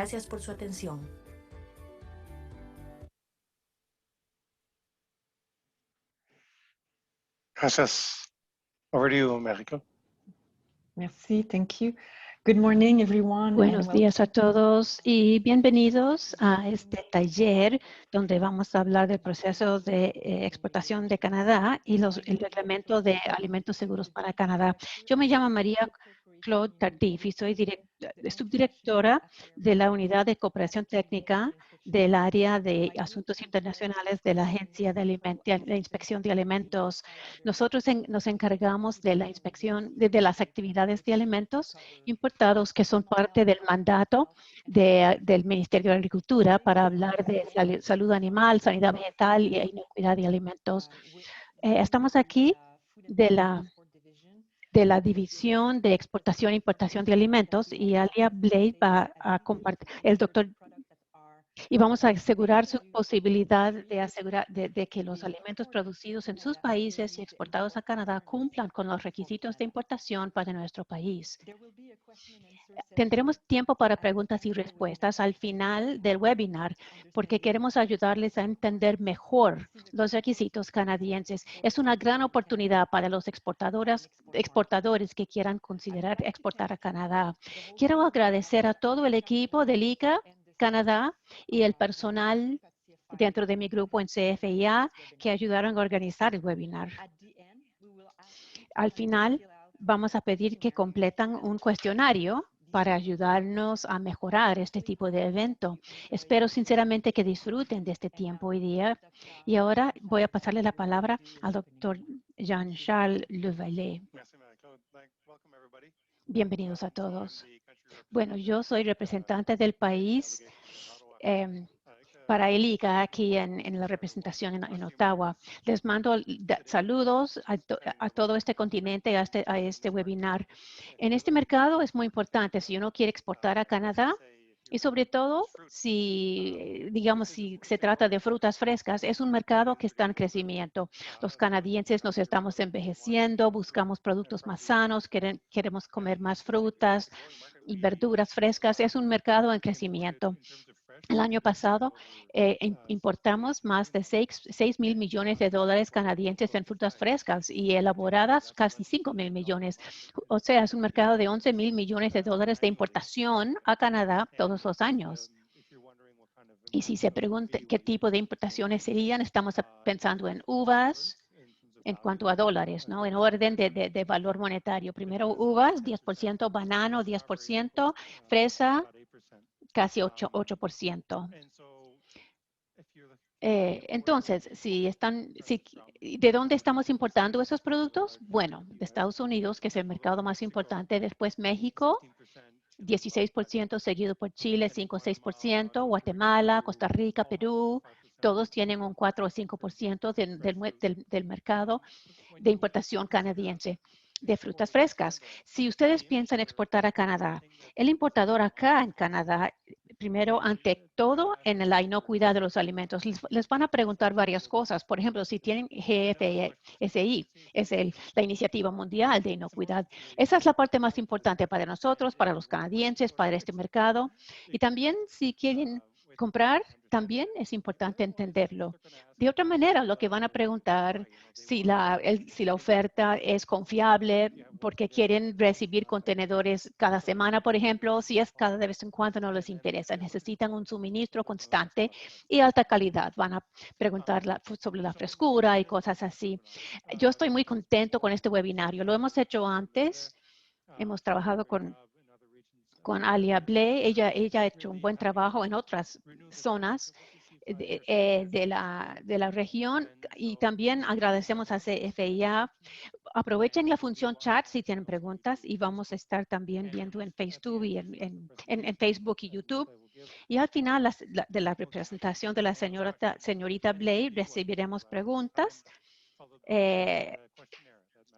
Gracias por su atención. Gracias. Over to you, México. Merci, thank you. Good morning, everyone. Buenos días a todos y bienvenidos a este taller donde vamos a hablar del proceso de exportación de Canadá y el reglamento de alimentos seguros para Canadá. Yo me llamo María Claude Tardif y soy subdirectora de la Unidad de Cooperación Técnica del área de Asuntos Internacionales de la Agencia de Inspección de Alimentos. Nosotros nos encargamos de la inspección de las actividades de alimentos importados que son parte del mandato del Ministerio de Agricultura para hablar de salud animal, sanidad vegetal y inocuidad de alimentos. Estamos aquí de la División de Exportación e Importación de Alimentos y Alia Blade va a compartir, el doctor, y vamos a asegurar su posibilidad de que los alimentos producidos en sus países y exportados a Canadá cumplan con los requisitos de importación para nuestro país. Tendremos tiempo para preguntas y respuestas al final del webinar porque queremos ayudarles a entender mejor los requisitos canadienses. Es una gran oportunidad para los exportadores que quieran considerar exportar a Canadá. Quiero agradecer a todo el equipo del ICA Canadá y el personal dentro de mi grupo en CFIA que ayudaron a organizar el webinar. Al final, vamos a pedir que completan un cuestionario para ayudarnos a mejorar este tipo de evento. Espero sinceramente que disfruten de este tiempo hoy día. Y ahora voy a pasarle la palabra al doctor Jean-Charles Levaillet. Bienvenidos a todos. Bueno, yo soy representante del país para el ICA aquí en la representación en Ottawa. Les mando saludos a todo este continente, a este webinar. En este mercado es muy importante si uno quiere exportar a Canadá y sobre todo si, digamos, si se trata de frutas frescas, es un mercado que está en crecimiento. Los canadienses nos estamos envejeciendo, buscamos productos más sanos, queremos comer más frutas y verduras frescas. Es un mercado en crecimiento. El año pasado importamos más de 6,000 millones de dólares canadienses en frutas frescas y elaboradas casi 5,000 millones. O sea, es un mercado de 11,000 millones de dólares de importación a Canadá todos los años. Y si se pregunta qué tipo de importaciones serían, estamos pensando en uvas, en cuanto a dólares, ¿no? En orden de valor monetario. Primero uvas, 10%, banano, 10%, fresa, casi 8%. Entonces, ¿de dónde estamos importando esos productos? Bueno, de Estados Unidos, que es el mercado más importante. Después México, 16%, seguido por Chile, 5 o 6%. Guatemala, Costa Rica, Perú, todos tienen un 4 o 5% del mercado de importación canadiense de frutas frescas. Si ustedes piensan exportar a Canadá, el importador acá en Canadá, primero, ante todo, en la inocuidad de los alimentos, les van a preguntar varias cosas. Por ejemplo, si tienen GFSI, es la Iniciativa Mundial de Inocuidad. Esa es la parte más importante para nosotros, para los canadienses, para este mercado. Y también, si quieren comprar, también es importante entenderlo. De otra manera, lo que van a preguntar si la oferta es confiable, porque quieren recibir contenedores cada semana, por ejemplo, si es cada vez en cuando no les interesa. Necesitan un suministro constante y alta calidad. Van a preguntar sobre la frescura y cosas así. Yo estoy muy contento con este webinario. Lo hemos hecho antes. Hemos trabajado con Alia Bley. Ella ha hecho un buen trabajo en otras zonas de la región y también agradecemos a CFIA. Aprovechen la función chat si tienen preguntas y vamos a estar también viendo en Facebook y en Facebook y YouTube. Y al final de la representación de la señorita Bley recibiremos preguntas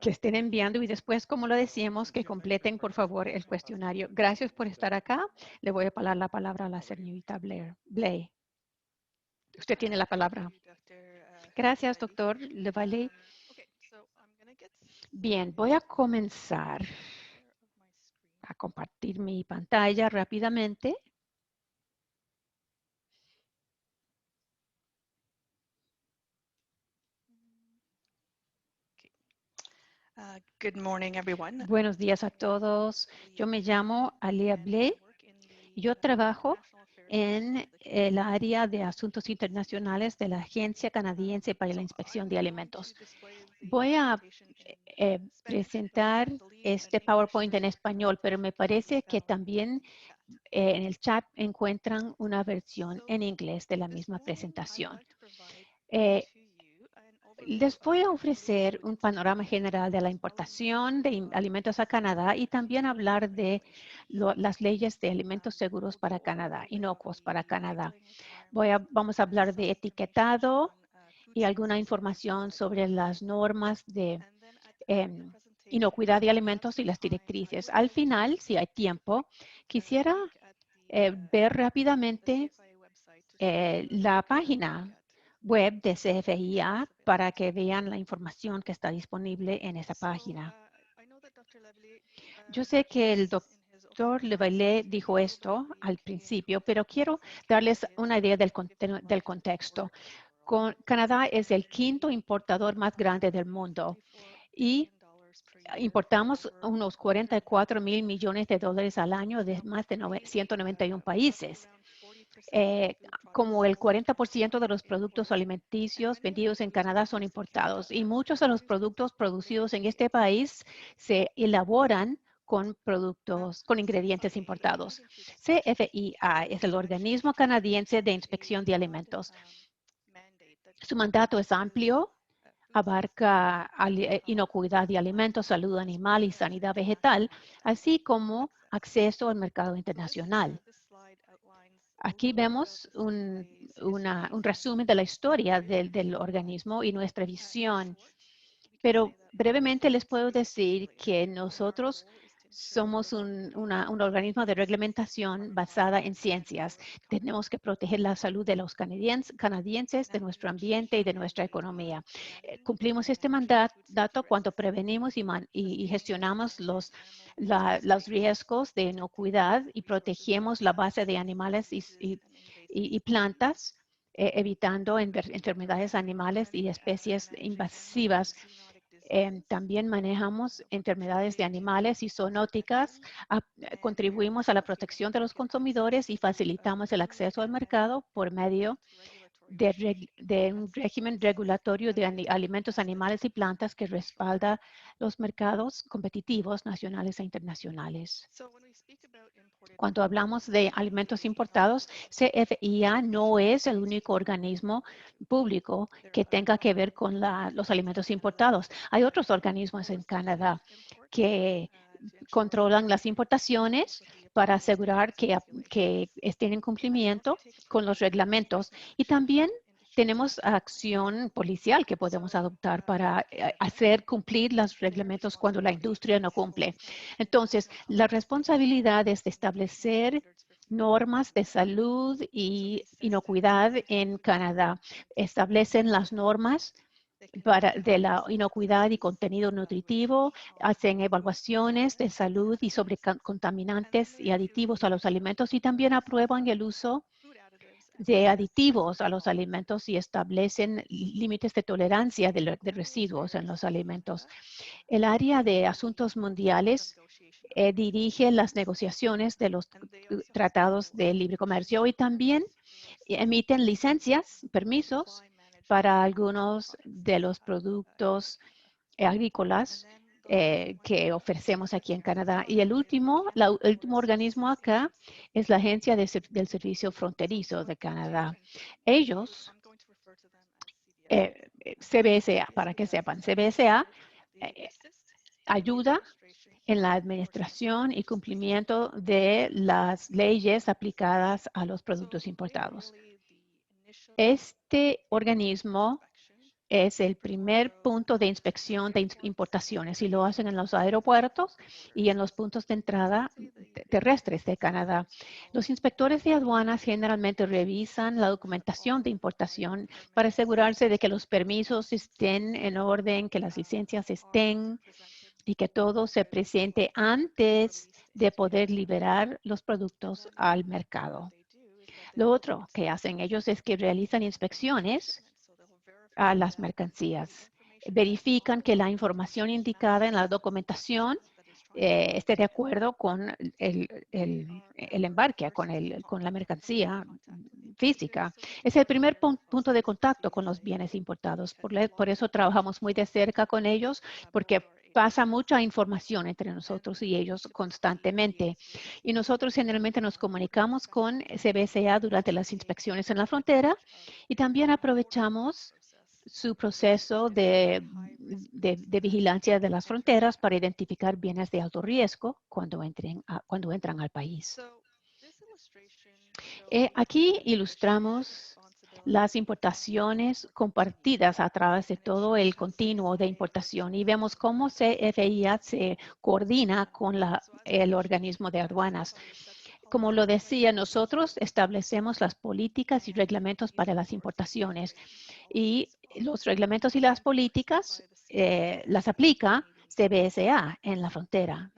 que estén enviando y después, como lo decíamos, que completen, por favor, el cuestionario. Gracias por estar acá. Le voy a pasar la palabra a la señorita Bley. Usted tiene la palabra. Gracias, doctor Levaillet. Bien, voy a comenzar a compartir mi pantalla rápidamente. Good morning, everyone. Buenos días a todos. Yo me llamo Alia Bley. Yo trabajo en el área de asuntos internacionales de la Agencia Canadiense para la Inspección de Alimentos. Voy a presentar este PowerPoint en español, pero me parece que también en el chat encuentran una versión en inglés de la misma presentación. Les voy a ofrecer un panorama general de la importación de alimentos a Canadá y también hablar de las leyes de alimentos seguros para Canadá, inocuos para Canadá. Vamos a hablar de etiquetado y alguna información sobre las normas de inocuidad de alimentos y las directrices. Al final, si hay tiempo, quisiera ver rápidamente la página web de CFIA para que vean la información que está disponible en esa página. Yo sé que el doctor Leveillé dijo esto al principio, pero quiero darles una idea del contexto. Canadá es el quinto importador más grande del mundo y importamos unos 44 mil millones de dólares al año de más de 191 países. Como el 40% de los productos alimenticios vendidos en Canadá son importados y muchos de los productos producidos en este país se elaboran con ingredientes importados. CFIA es el organismo canadiense de inspección de alimentos. Su mandato es amplio, abarca inocuidad de alimentos, salud animal y sanidad vegetal, así como acceso al mercado internacional. Aquí vemos un resumen de la historia del organismo y nuestra visión, pero brevemente les puedo decir que nosotros somos un organismo de reglamentación basada en ciencias. Tenemos que proteger la salud de los canadienses, de nuestro ambiente y de nuestra economía. Cumplimos este mandato cuando prevenimos y gestionamos los riesgos de inocuidad y protegemos la base de animales y plantas, evitando enfermedades animales y especies invasivas. También manejamos enfermedades de animales y zoonóticas, contribuimos a la protección de los consumidores y facilitamos el acceso al mercado por medio de un régimen regulatorio de alimentos, animales y plantas que respalda los mercados competitivos nacionales e internacionales. Cuando hablamos de alimentos importados, CFIA no es el único organismo público que tenga que ver con los alimentos importados. Hay otros organismos en Canadá que controlan las importaciones para asegurar que estén en cumplimiento con los reglamentos. Y también tenemos acción policial que podemos adoptar para hacer cumplir los reglamentos cuando la industria no cumple. Entonces, la responsabilidad es de establecer normas de salud y inocuidad en Canadá. Establecen las normas de la inocuidad y contenido nutritivo, hacen evaluaciones de salud y sobre contaminantes y aditivos a los alimentos y también aprueban el uso de aditivos a los alimentos y establecen límites de tolerancia de residuos en los alimentos. El área de asuntos mundiales dirige las negociaciones de los tratados de libre comercio y también emiten licencias, permisos para algunos de los productos agrícolas que ofrecemos aquí en Canadá. Y el último organismo acá es la Agencia del Servicio Fronterizo de Canadá. Ellos, CBSA, para que sepan, CBSA ayuda en la administración y cumplimiento de las leyes aplicadas a los productos importados. Este organismo es el primer punto de inspección de importaciones y lo hacen en los aeropuertos y en los puntos de entrada terrestres de Canadá. Los inspectores de aduanas generalmente revisan la documentación de importación para asegurarse de que los permisos estén en orden, que las licencias estén y que todo se presente antes de poder liberar los productos al mercado. Lo otro que hacen ellos es que realizan inspecciones a las mercancías. verifican que la información indicada en la documentación esté de acuerdo con el embarque, con la mercancía física. Es el primer punto de contacto con los bienes importados. Por eso trabajamos muy de cerca con ellos, porque pasa mucha información entre nosotros y ellos constantemente. Y nosotros generalmente nos comunicamos con CBSA durante las inspecciones en la frontera y también aprovechamos su proceso de vigilancia de las fronteras para identificar bienes de alto riesgo cuando entran al país. Aquí ilustramos las importaciones compartidas a través de todo el continuo de importación y vemos cómo CFIA se coordina con el organismo de aduanas. Como lo decía, nosotros establecemos las políticas y reglamentos para las importaciones y los reglamentos y las políticas las aplica CBSA en la frontera.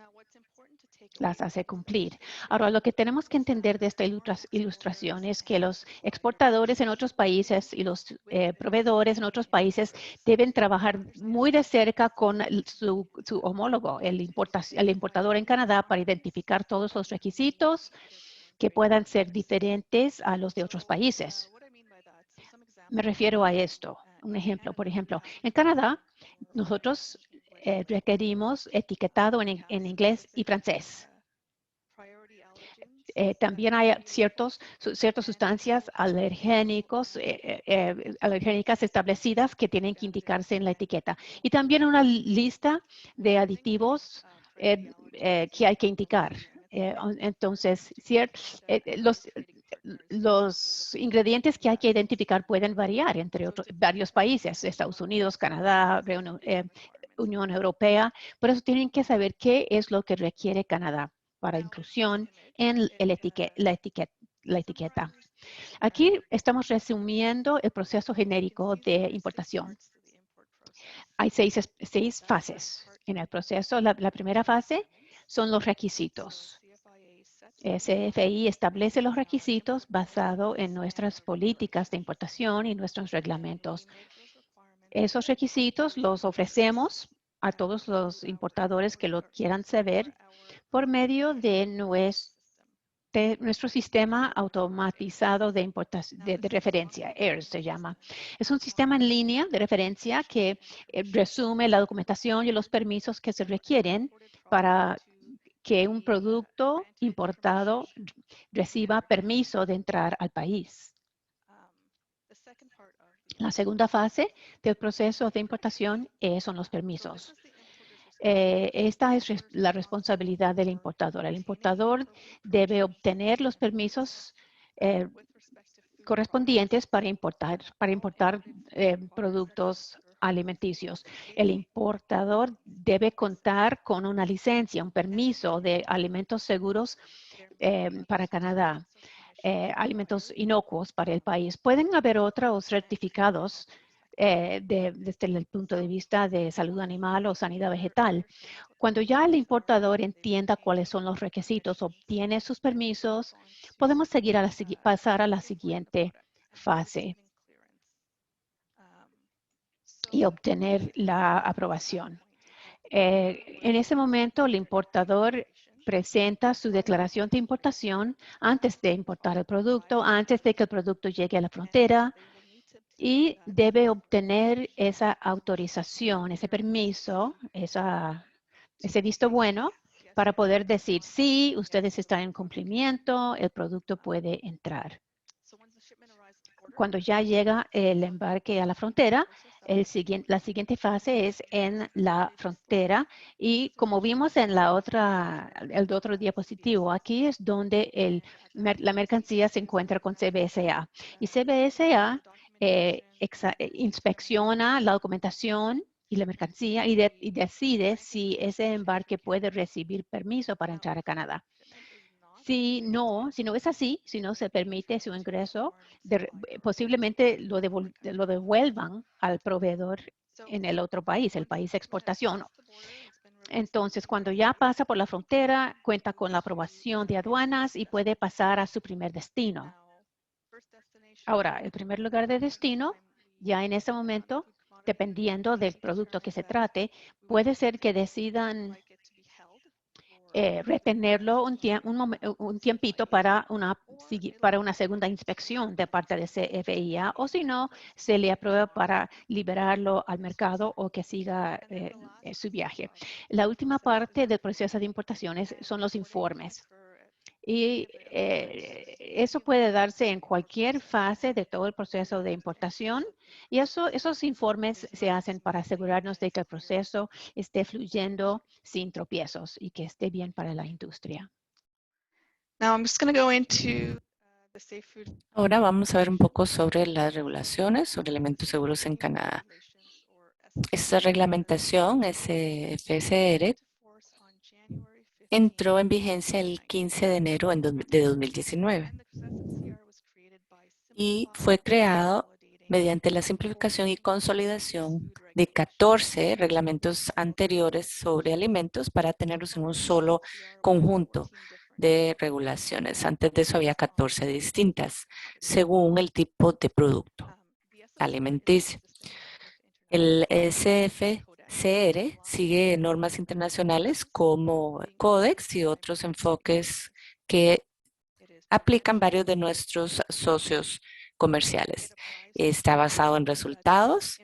Las hace cumplir. Ahora, lo que tenemos que entender de esta ilustración es que los exportadores en otros países y los proveedores en otros países deben trabajar muy de cerca con su homólogo, el importador en Canadá, para identificar todos los requisitos que puedan ser diferentes a los de otros países. Me refiero a esto. Un ejemplo, por ejemplo, en Canadá, nosotros requerimos etiquetado en inglés y francés. También hay ciertas sustancias alergénicas establecidas que tienen que indicarse en la etiqueta. Y también una lista de aditivos que hay que indicar. Entonces, los ingredientes que hay que identificar pueden variar entre varios países, Estados Unidos, Canadá, Unión Europea. Por eso tienen que saber qué es lo que requiere Canadá para inclusión en la etiqueta. Aquí estamos resumiendo el proceso genérico de importación. Hay seis fases en el proceso. La primera fase son los requisitos. CFI establece los requisitos basado en nuestras políticas de importación y nuestros reglamentos. Esos requisitos los ofrecemos a todos los importadores que lo quieran saber por medio de nuestro sistema automatizado de referencia, AIRS se llama. Es un sistema en línea de referencia que resume la documentación y los permisos que se requieren para que un producto importado reciba permiso de entrar al país. La segunda fase del proceso de importación son los permisos. Esta es la responsabilidad del importador. El importador debe obtener los permisos correspondientes para importar productos alimenticios. El importador debe contar con una licencia, un permiso de alimentos seguros para Canadá, alimentos inocuos para el país. Pueden haber otros certificados desde el punto de vista de salud animal o sanidad vegetal. Cuando ya el importador entienda cuáles son los requisitos, obtiene sus permisos, podemos pasar a la siguiente fase y obtener la aprobación. En ese momento, el importador presenta su declaración de importación antes de importar el producto, antes de que el producto llegue a la frontera, y debe obtener esa autorización, ese permiso, ese visto bueno para poder decir, sí, ustedes están en cumplimiento, el producto puede entrar. Cuando ya llega el embarque a la frontera, la siguiente fase es en la frontera y como vimos en el otro diapositivo, aquí es donde la mercancía se encuentra con CBSA. Y CBSA inspecciona la documentación y la mercancía y decide si ese embarque puede recibir permiso para entrar a Canadá. Si no es así, si no se permite su ingreso, posiblemente lo devuelvan al proveedor en el otro país, el país de exportación. Entonces, cuando ya pasa por la frontera, cuenta con la aprobación de aduanas y puede pasar a su primer destino. Ahora, el primer lugar de destino, ya en ese momento, dependiendo del producto que se trate, puede ser que decidan retenerlo un tiempito para una segunda inspección de parte de CFIA, o si no, se le aprueba para liberarlo al mercado o que siga su viaje. La última parte del proceso de importaciones son los informes. Y eso puede darse en cualquier fase de todo el proceso de importación. Y esos informes se hacen para asegurarnos de que el proceso esté fluyendo sin tropiezos y que esté bien para la industria. Now I'm just going to go into the Safe Food Ahora vamos a ver un poco sobre las regulaciones sobre alimentos seguros en Canadá. Esta reglamentación, SFCR, entró en vigencia el 15 de enero de 2019 y fue creado mediante la simplificación y consolidación de 14 reglamentos anteriores sobre alimentos para tenerlos en un solo conjunto de regulaciones. Antes de eso había 14 distintas, según el tipo de producto alimenticio. El SFCR sigue normas internacionales como Codex y otros enfoques que aplican varios de nuestros socios comerciales. Está basado en resultados,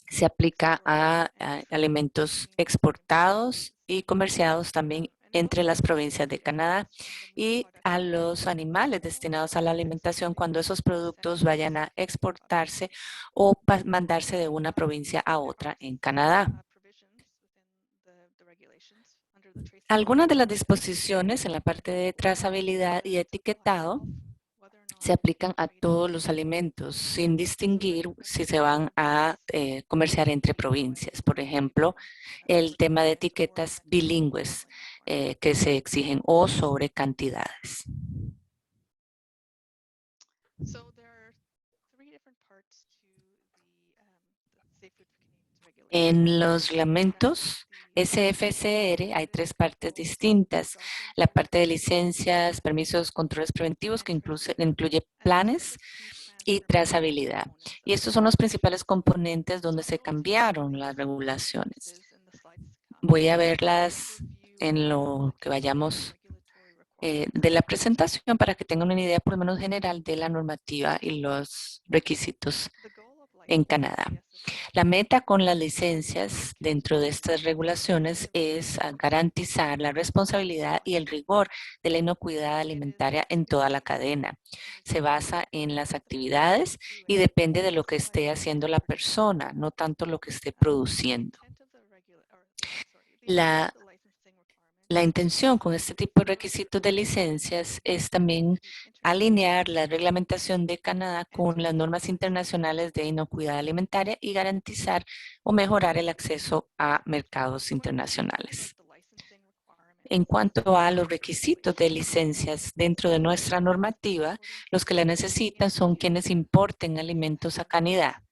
se aplica a alimentos exportados y comerciados también entre las provincias de Canadá y a los animales destinados a la alimentación cuando esos productos vayan a exportarse o mandarse de una provincia a otra en Canadá. Algunas de las disposiciones en la parte de trazabilidad y etiquetado se aplican a todos los alimentos sin distinguir si se van a comerciar entre provincias. Por ejemplo, el tema de etiquetas bilingües que se exigen o sobre cantidades. En los reglamentos SFCR hay 3 partes distintas. La parte de licencias, permisos, controles preventivos que incluye planes y trazabilidad. Y estos son los principales componentes donde se cambiaron las regulaciones. Voy a verlas en lo que vayamos de la presentación para que tengan una idea por lo menos general de la normativa y los requisitos en Canadá. La meta con las licencias dentro de estas regulaciones es garantizar la responsabilidad y el rigor de la inocuidad alimentaria en toda la cadena. Se basa en las actividades y depende de lo que esté haciendo la persona, no tanto lo que esté produciendo. La intención con este tipo de requisitos de licencias es también alinear la reglamentación de Canadá con las normas internacionales de inocuidad alimentaria y garantizar o mejorar el acceso a mercados internacionales. En cuanto a los requisitos de licencias dentro de nuestra normativa, los que la necesitan son quienes importen alimentos a Canadá.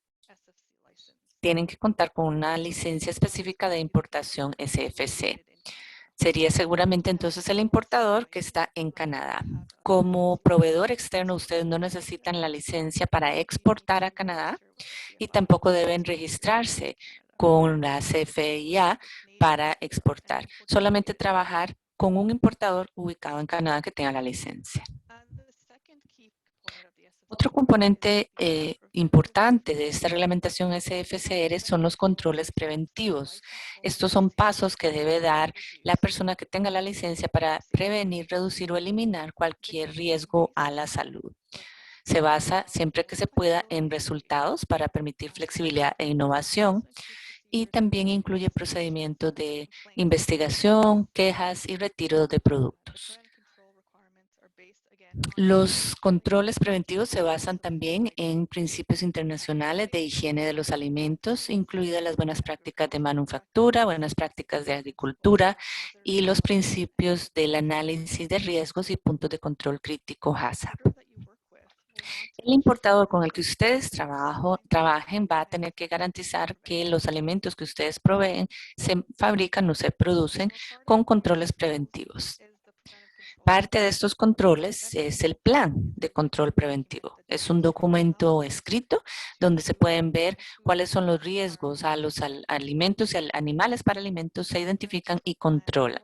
Tienen que contar con una licencia específica de importación SFC. Sería seguramente entonces el importador que está en Canadá. Como proveedor externo, ustedes no necesitan la licencia para exportar a Canadá y tampoco deben registrarse con la CFIA para exportar. Solamente trabajar con un importador ubicado en Canadá que tenga la licencia. Otro componente importante de esta reglamentación SFCR son los controles preventivos. Estos son pasos que debe dar la persona que tenga la licencia para prevenir, reducir o eliminar cualquier riesgo a la salud. Se basa siempre que se pueda en resultados para permitir flexibilidad e innovación y también incluye procedimientos de investigación, quejas y retiro de productos. Los controles preventivos se basan también en principios internacionales de higiene de los alimentos, incluidas las buenas prácticas de manufactura, buenas prácticas de agricultura y los principios del análisis de riesgos y puntos de control crítico HACCP. El importador con el que ustedes trabajen va a tener que garantizar que los alimentos que ustedes proveen se fabrican o se producen con controles preventivos. Parte de estos controles es el plan de control preventivo. Es un documento escrito donde se pueden ver cuáles son los riesgos a los alimentos y animales para alimentos, se identifican y controlan.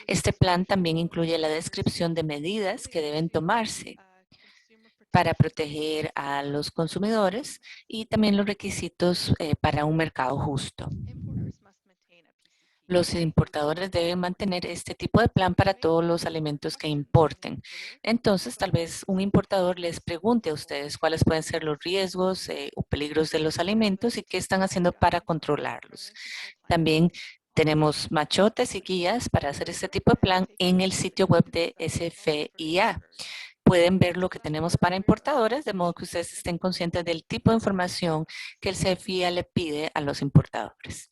Este plan también incluye la descripción de medidas que deben tomarse para proteger a los consumidores y también los requisitos para un mercado justo. Los importadores deben mantener este tipo de plan para todos los alimentos que importen. Entonces, tal vez un importador les pregunte a ustedes cuáles pueden ser los riesgos o peligros de los alimentos y qué están haciendo para controlarlos. También tenemos machotes y guías para hacer este tipo de plan en el sitio web de SFIA. Pueden ver lo que tenemos para importadores, de modo que ustedes estén conscientes del tipo de información que el SFIA le pide a los importadores.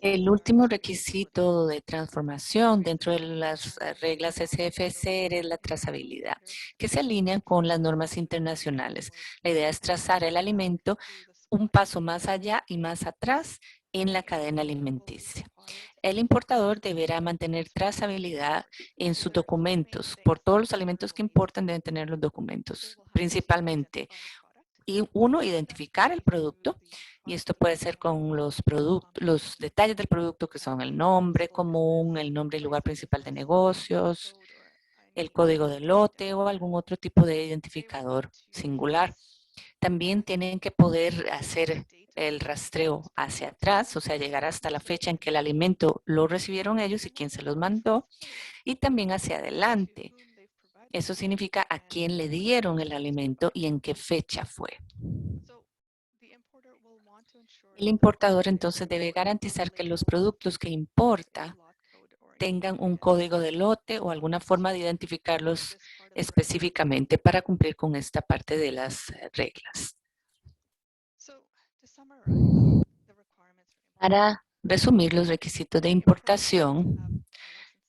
El último requisito de transformación dentro de las reglas SFCR es la trazabilidad, que se alinean con las normas internacionales. La idea es trazar el alimento un paso más allá y más atrás en la cadena alimenticia. El importador deberá mantener trazabilidad en sus documentos. Por todos los alimentos que importan deben tener los documentos, principalmente. Y uno, identificar el producto, y esto puede ser con los detalles del producto, que son el nombre común, el nombre y lugar principal de negocios, el código de lote o algún otro tipo de identificador singular. También tienen que poder hacer el rastreo hacia atrás, o sea, llegar hasta la fecha en que el alimento lo recibieron ellos y quién se los mandó, y también hacia adelante. Eso significa a quién le dieron el alimento y en qué fecha fue. El importador entonces debe garantizar que los productos que importa tengan un código de lote o alguna forma de identificarlos específicamente para cumplir con esta parte de las reglas. Para resumir los requisitos de importación,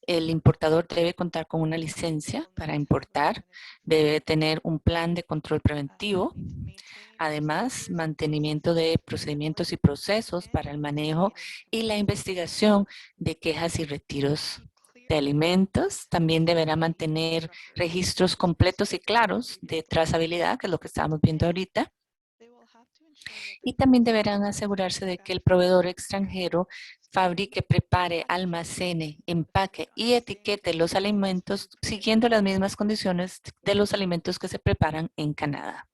el importador debe contar con una licencia para importar, debe tener un plan de control preventivo, además mantenimiento de procedimientos y procesos para el manejo y la investigación de quejas y retiros de alimentos. También deberá mantener registros completos y claros de trazabilidad, que es lo que estamos viendo ahorita. Y también deberán asegurarse de que el proveedor extranjero fabrique, prepare, almacene, empaque y etiquete los alimentos siguiendo las mismas condiciones de los alimentos que se preparan en Canadá.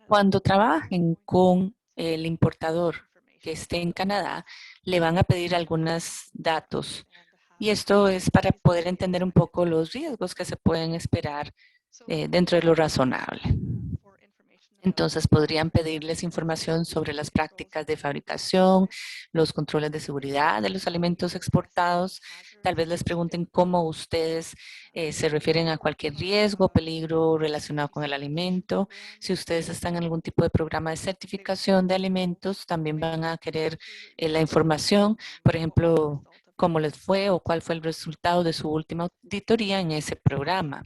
Cuando trabajen con el importador que esté en Canadá, le van a pedir algunos datos. Y esto es para poder entender un poco los riesgos que se pueden esperar dentro de lo razonable. Entonces podrían pedirles información sobre las prácticas de fabricación, los controles de seguridad de los alimentos exportados. Tal vez les pregunten cómo ustedes se refieren a cualquier riesgo o peligro relacionado con el alimento. Si ustedes están en algún tipo de programa de certificación de alimentos, también van a querer la información, por ejemplo, cómo les fue o cuál fue el resultado de su última auditoría en ese programa.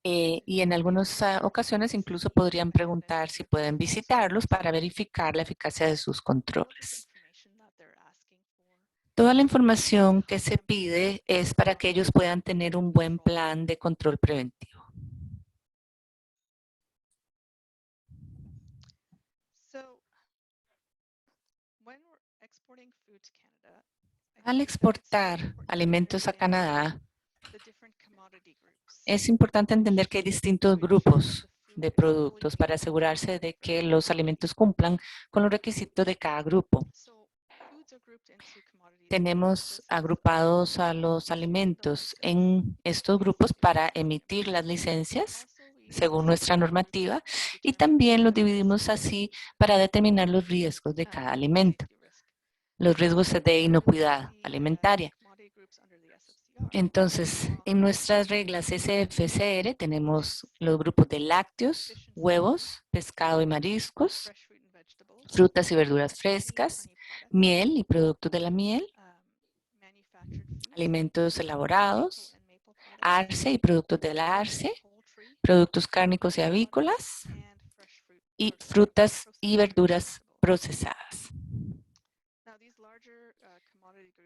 Y en algunas ocasiones incluso podrían preguntar si pueden visitarlos para verificar la eficacia de sus controles. Toda la información que se pide es para que ellos puedan tener un buen plan de control preventivo. Al exportar alimentos a Canadá, es importante entender que hay distintos grupos de productos para asegurarse de que los alimentos cumplan con los requisitos de cada grupo. Tenemos agrupados a los alimentos en estos grupos para emitir las licencias según nuestra normativa y también los dividimos así para determinar los riesgos de cada alimento. Los riesgos de inocuidad alimentaria. Entonces, en nuestras reglas SFCR tenemos los grupos de lácteos, huevos, pescado y mariscos, frutas y verduras frescas, miel y productos de la miel, alimentos elaborados, arce y productos del arce, productos cárnicos y avícolas, y frutas y verduras procesadas.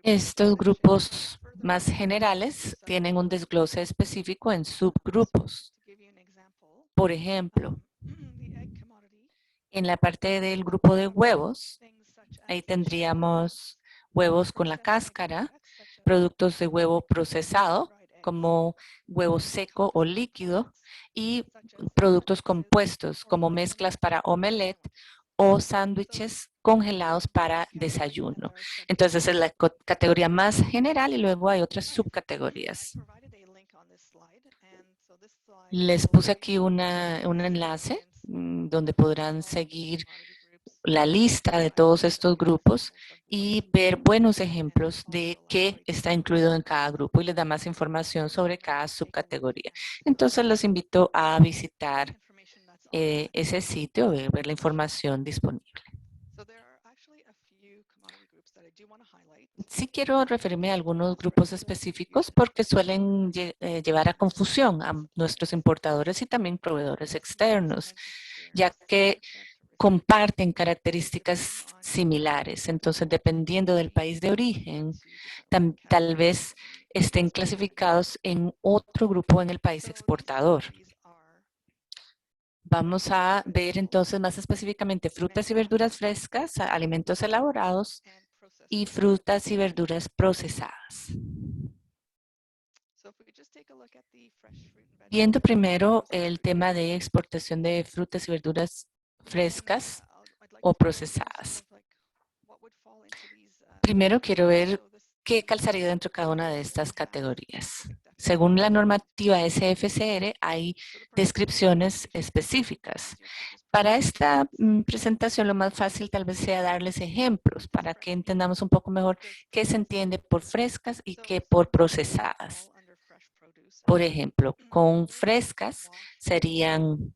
Estos grupos más generales tienen un desglose específico en subgrupos. Por ejemplo, en la parte del grupo de huevos, ahí tendríamos huevos con la cáscara, productos de huevo procesado, como huevo seco o líquido, y productos compuestos, como mezclas para omelette o sándwiches congelados para desayuno. Entonces, esa es la categoría más general y luego hay otras subcategorías. Les puse aquí un enlace donde podrán seguir la lista de todos estos grupos y ver buenos ejemplos de qué está incluido en cada grupo y les da más información sobre cada subcategoría. Entonces, los invito a visitar ese sitio, ver la información disponible. Sí quiero referirme a algunos grupos específicos porque suelen llevar a confusión a nuestros importadores y también proveedores externos, ya que comparten características similares. Entonces, dependiendo del país de origen, tal vez estén clasificados en otro grupo en el país exportador. Vamos a ver entonces más específicamente frutas y verduras frescas, alimentos elaborados y frutas y verduras procesadas. Viendo primero el tema de exportación de frutas y verduras frescas o procesadas. Primero quiero ver qué calzaría dentro de cada una de estas categorías. Según la normativa SFCR, hay descripciones específicas. Para esta presentación, lo más fácil tal vez sea darles ejemplos para que entendamos un poco mejor qué se entiende por frescas y qué por procesadas. Por ejemplo, con frescas serían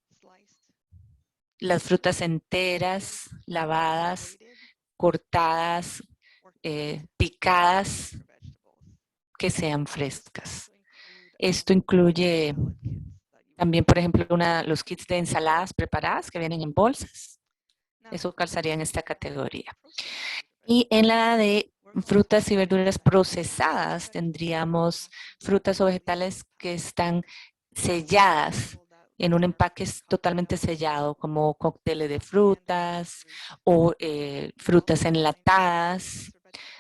las frutas enteras, lavadas, cortadas, picadas, que sean frescas. Esto incluye también, por ejemplo, los kits de ensaladas preparadas que vienen en bolsas. Eso calzaría en esta categoría. Y en la de frutas y verduras procesadas tendríamos frutas o vegetales que están selladas en un empaque totalmente sellado, como cócteles de frutas o frutas enlatadas.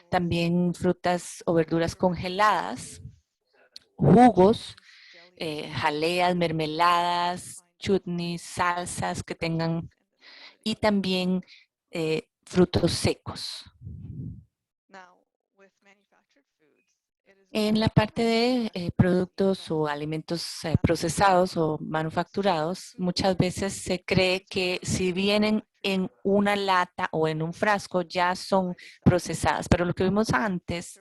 También frutas o verduras congeladas, jugos, jaleas, mermeladas, chutneys, salsas que tengan y también frutos secos. En la parte de productos o alimentos procesados o manufacturados, muchas veces se cree que si vienen en una lata o en un frasco ya son procesadas, pero lo que vimos antes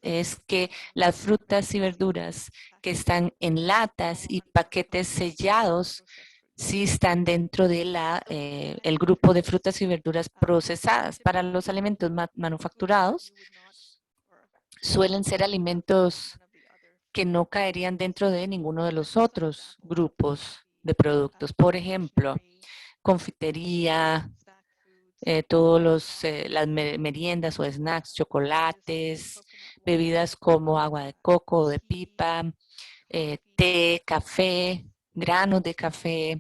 es que las frutas y verduras que están en latas y paquetes sellados sí están dentro de el grupo de frutas y verduras procesadas. Para los alimentos manufacturados, suelen ser alimentos que no caerían dentro de ninguno de los otros grupos de productos. Por ejemplo, confitería, las meriendas o snacks, chocolates, bebidas como agua de coco o de pipa, té, café, granos de café,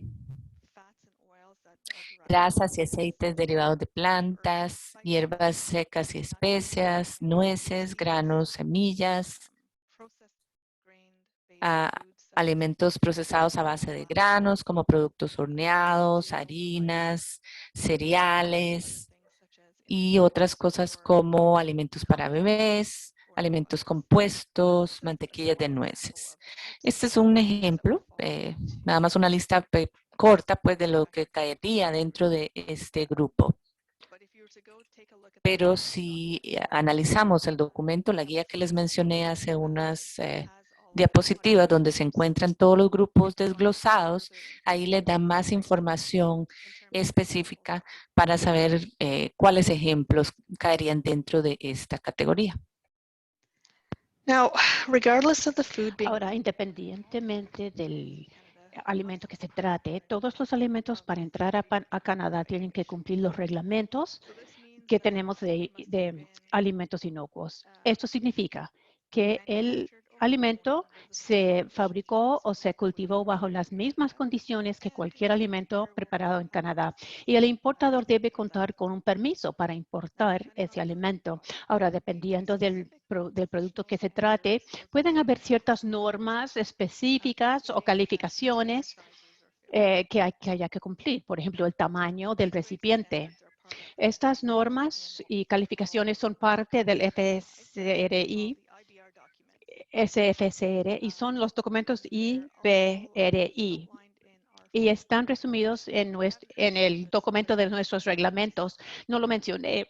grasas y aceites derivados de plantas, hierbas secas y especias, nueces, granos, semillas, alimentos procesados a base de granos como productos horneados, harinas, cereales y otras cosas como alimentos para bebés, alimentos compuestos, mantequillas de nueces. Este es un ejemplo, nada más una lista corta pues de lo que caería dentro de este grupo. Pero si analizamos el documento, la guía que les mencioné hace unas diapositivas donde se encuentran todos los grupos desglosados, ahí les da más información específica para saber cuáles ejemplos caerían dentro de esta categoría. Now, regardless of the food being Ahora, independientemente del alimento que se trate, todos los alimentos para entrar a Canadá tienen que cumplir los reglamentos que tenemos de alimentos inocuos. Esto significa que el alimento se fabricó o se cultivó bajo las mismas condiciones que cualquier alimento preparado en Canadá. Y el importador debe contar con un permiso para importar ese alimento. Ahora, dependiendo del producto que se trate, pueden haber ciertas normas específicas o calificaciones que haya que cumplir. Por ejemplo, el tamaño del recipiente. Estas normas y calificaciones son parte del SFCR y son los documentos IBRI y están resumidos en el documento de nuestros reglamentos. No lo mencioné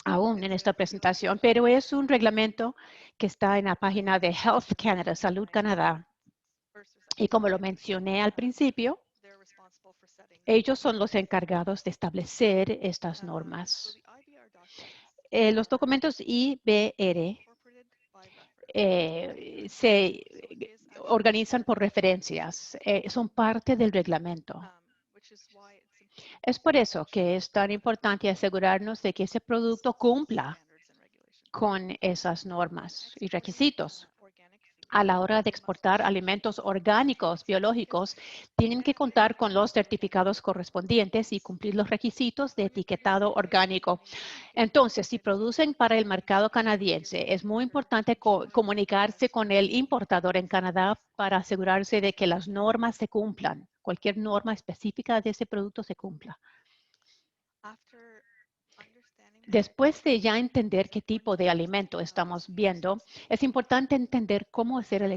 aún en esta presentación, pero es un reglamento que está en la página de Health Canada, Salud Canadá. Y como lo mencioné al principio, ellos son los encargados de establecer estas normas. Los documentos IBR se organizan por referencias, son parte del reglamento. Es por eso que es tan importante asegurarnos de que ese producto cumpla con esas normas y requisitos. A la hora de exportar alimentos orgánicos, biológicos, tienen que contar con los certificados correspondientes y cumplir los requisitos de etiquetado orgánico. Entonces, si producen para el mercado canadiense, es muy importante comunicarse con el importador en Canadá para asegurarse de que las normas se cumplan. Cualquier norma específica de ese producto se cumpla. Después de ya entender qué tipo de alimento estamos viendo, es importante entender cómo hacer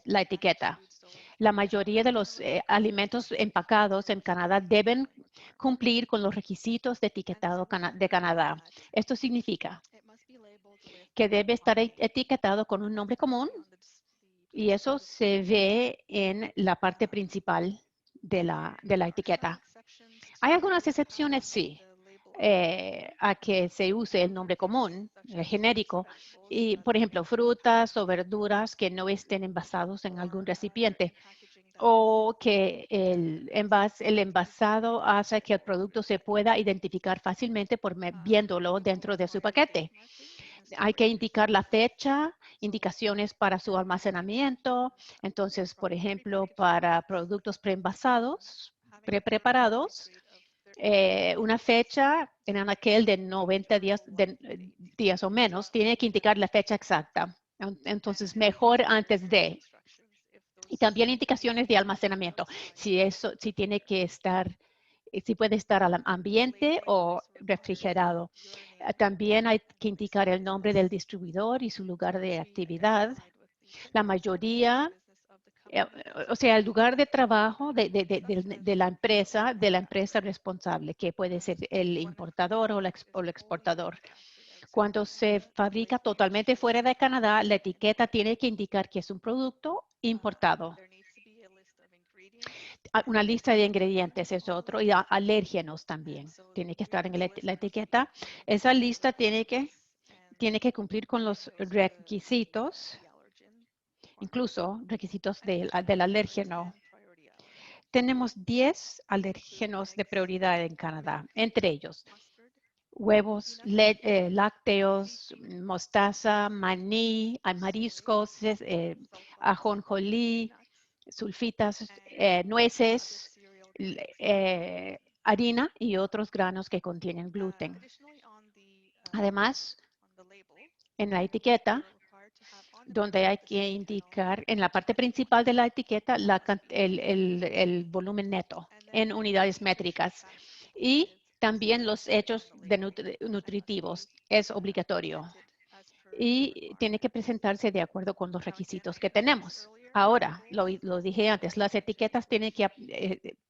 la etiqueta. La mayoría de los alimentos empacados en Canadá deben cumplir con los requisitos de etiquetado de Canadá. Esto significa que debe estar etiquetado con un nombre común y eso se ve en la parte principal de la etiqueta. Hay algunas excepciones, sí. A que se use el nombre común, genérico, y por ejemplo, frutas o verduras que no estén envasados en algún recipiente o que el envasado hace que el producto se pueda identificar fácilmente por viéndolo dentro de su paquete. Hay que indicar la fecha, indicaciones para su almacenamiento. Entonces, por ejemplo, para productos preenvasados, preparados, una fecha en aquel de 90 días o menos, tiene que indicar la fecha exacta. Entonces, mejor antes de. Y también indicaciones de almacenamiento. Si tiene que estar, si puede estar al ambiente o refrigerado. También hay que indicar el nombre del distribuidor y su lugar de actividad. La mayoría, o sea, el lugar de trabajo de la empresa responsable, que puede ser el importador o el exportador. Cuando se fabrica totalmente fuera de Canadá, la etiqueta tiene que indicar que es un producto importado. Una lista de ingredientes es otro, y alérgenos también. Tiene que estar en la etiqueta. Esa lista tiene que cumplir con los requisitos, incluso requisitos del alérgeno. Tenemos 10 alérgenos de prioridad en Canadá, entre ellos huevos, lácteos, mostaza, maní, mariscos, ajonjolí, sulfitas, nueces, harina y otros granos que contienen gluten. Además, en la etiqueta, donde hay que indicar en la parte principal de la etiqueta el volumen neto en unidades métricas y también los hechos nutritivos. Es obligatorio y tiene que presentarse de acuerdo con los requisitos que tenemos. Ahora, lo dije antes, las etiquetas tienen que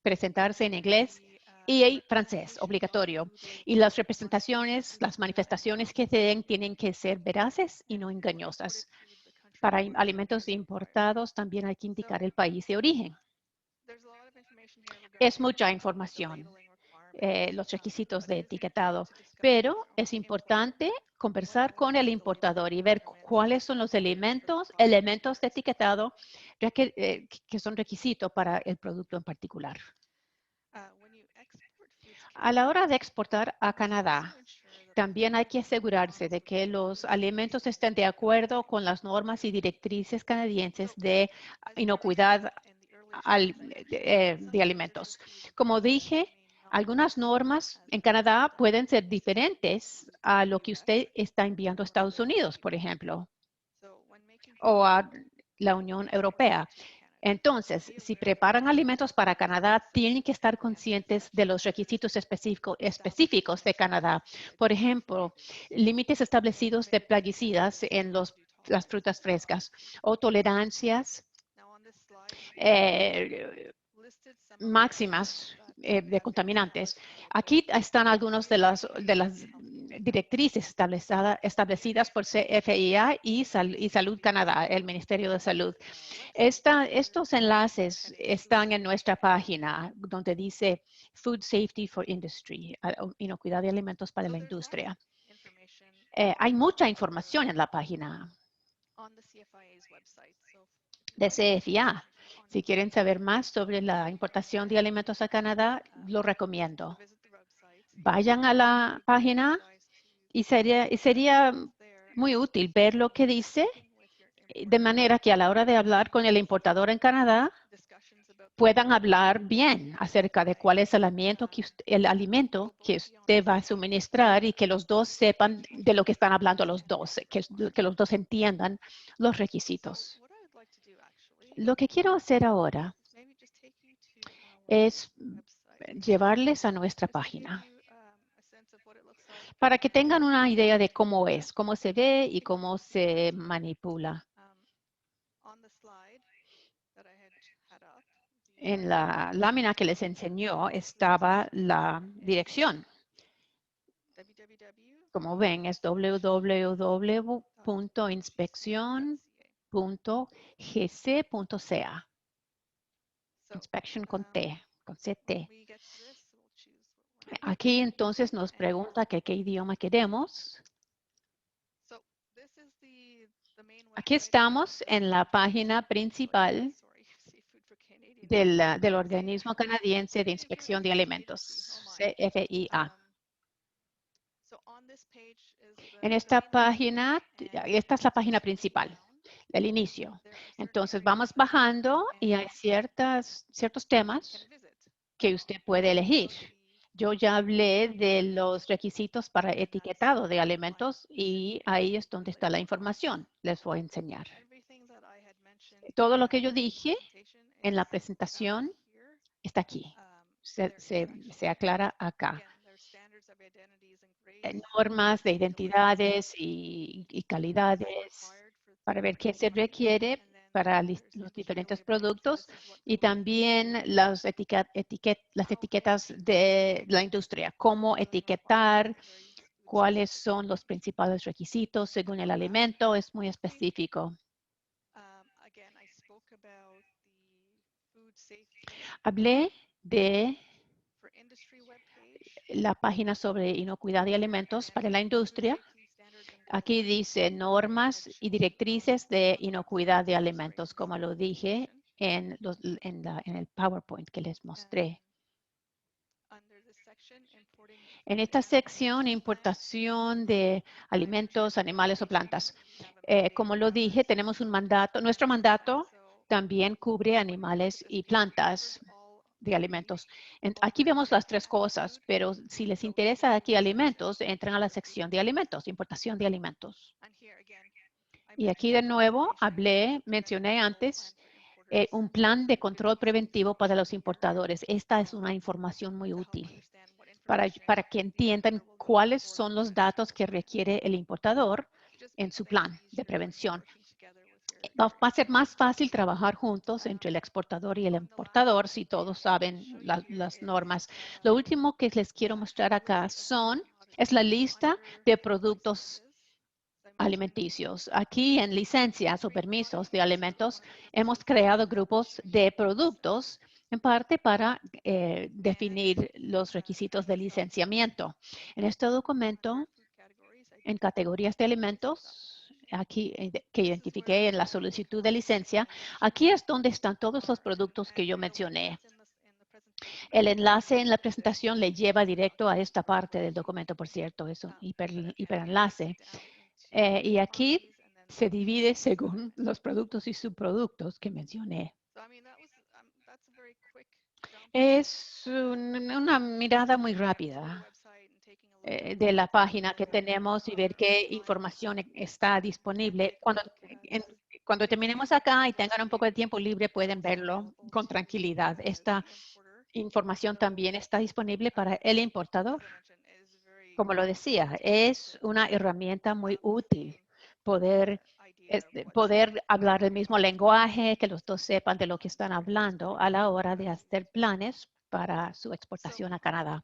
presentarse en inglés y francés, obligatorio. Y las representaciones, las manifestaciones que se den tienen que ser veraces y no engañosas. Para alimentos importados también hay que indicar el país de origen. Es mucha información, los requisitos de etiquetado, pero es importante conversar con el importador y ver cuáles son los elementos de etiquetado que son requisitos para el producto en particular. A la hora de exportar a Canadá, también hay que asegurarse de que los alimentos estén de acuerdo con las normas y directrices canadienses de inocuidad de alimentos. Como dije, algunas normas en Canadá pueden ser diferentes a lo que usted está enviando a Estados Unidos, por ejemplo, o a la Unión Europea. Entonces, si preparan alimentos para Canadá, tienen que estar conscientes de los requisitos específicos de Canadá. Por ejemplo, límites establecidos de plaguicidas en las frutas frescas o tolerancias máximas de contaminantes. Aquí están algunas de las directrices establecidas por CFIA y Salud Canadá, el Ministerio de Salud. Estos enlaces están en nuestra página donde dice Food Safety for Industry, inocuidad de alimentos para la industria. Hay mucha información en la página de CFIA. Si quieren saber más sobre la importación de alimentos a Canadá, lo recomiendo. Vayan a la página y sería muy útil ver lo que dice, de manera que a la hora de hablar con el importador en Canadá, puedan hablar bien acerca de cuál es el alimento que usted va a suministrar y que los dos sepan de lo que están hablando los dos, que los dos entiendan los requisitos. Lo que quiero hacer ahora es llevarles a nuestra página para que tengan una idea de cómo es, cómo se ve y cómo se manipula. En la lámina que les enseñó estaba la dirección. Como ven, es www.inspeccion.gc.ca. Inspection con T, con CT. Aquí entonces nos pregunta qué idioma queremos. Aquí estamos en la página principal del Organismo Canadiense de Inspección de Alimentos, CFIA. En esta página, esta es la página principal, el inicio. Entonces vamos bajando y hay ciertos temas que usted puede elegir. Yo ya hablé de los requisitos para etiquetado de alimentos y ahí es donde está la información. Les voy a enseñar. Todo lo que yo dije en la presentación está aquí. Se aclara acá. Normas de identidades y calidades para ver qué se requiere para los diferentes productos y también las etiquetas de la industria, cómo etiquetar, cuáles son los principales requisitos según el alimento, es muy específico. Hablé de la página sobre inocuidad de alimentos para la industria. Aquí dice normas y directrices de inocuidad de alimentos, como lo dije en el PowerPoint que les mostré. En esta sección, importación de alimentos, animales o plantas. Como lo dije, tenemos un mandato. Nuestro mandato también cubre animales y plantas de alimentos. Aquí vemos las tres cosas, pero si les interesa aquí alimentos, entran a la sección de alimentos, importación de alimentos. Y aquí de nuevo mencioné antes un plan de control preventivo para los importadores. Esta es una información muy útil para que entiendan cuáles son los datos que requiere el importador en su plan de prevención. Va a ser más fácil trabajar juntos entre el exportador y el importador si todos saben las normas. Lo último que les quiero mostrar acá es la lista de productos alimenticios. Aquí en licencias o permisos de alimentos hemos creado grupos de productos en parte para definir los requisitos de licenciamiento. En este documento, en categorías de alimentos, aquí que identifiqué en la solicitud de licencia, aquí es donde están todos los productos que yo mencioné. El enlace en la presentación le lleva directo a esta parte del documento, por cierto, es un hiperenlace. Y aquí se divide según los productos y subproductos que mencioné. Es una mirada muy rápida de la página que tenemos y ver qué información está disponible. Cuando terminemos acá y tengan un poco de tiempo libre, pueden verlo con tranquilidad. Esta información también está disponible para el importador. Como lo decía, es una herramienta muy útil poder hablar el mismo lenguaje, que los dos sepan de lo que están hablando a la hora de hacer planes para su exportación a Canadá.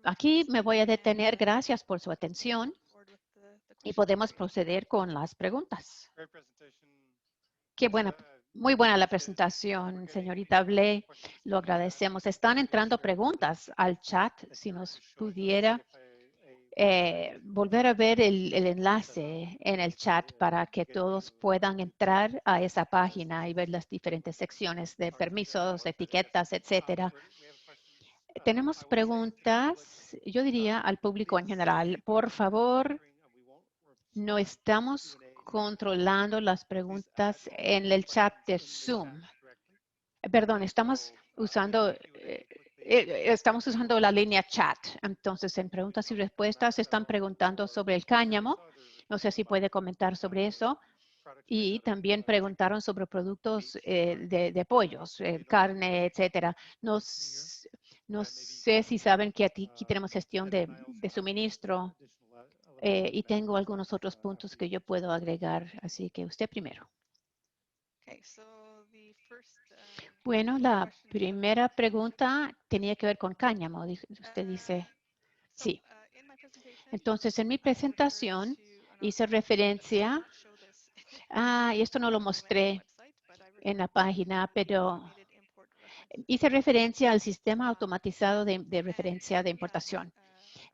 Aquí me voy a detener. Gracias por su atención y podemos proceder con las preguntas. Qué buena, muy buena la presentación, señorita Bley. Lo agradecemos. Están entrando preguntas al chat. Si nos pudiera volver a ver el enlace en el chat para que todos puedan entrar a esa página y ver las diferentes secciones de permisos, etiquetas, etcétera. Tenemos preguntas, yo diría al público en general. Por favor, no estamos controlando las preguntas en el chat de Zoom. Perdón, estamos usando la línea chat. Entonces, en preguntas y respuestas están preguntando sobre el cáñamo. No sé si puede comentar sobre eso. Y también preguntaron sobre productos de pollos, carne, etcétera. No sé si saben que aquí tenemos gestión de suministro y tengo algunos otros puntos que yo puedo agregar. Así que usted primero. Bueno, la primera pregunta tenía que ver con cáñamo. Usted dice, sí. Entonces, en mi presentación hice referencia, y esto no lo mostré en la página, pero hice referencia al sistema automatizado de referencia de importación.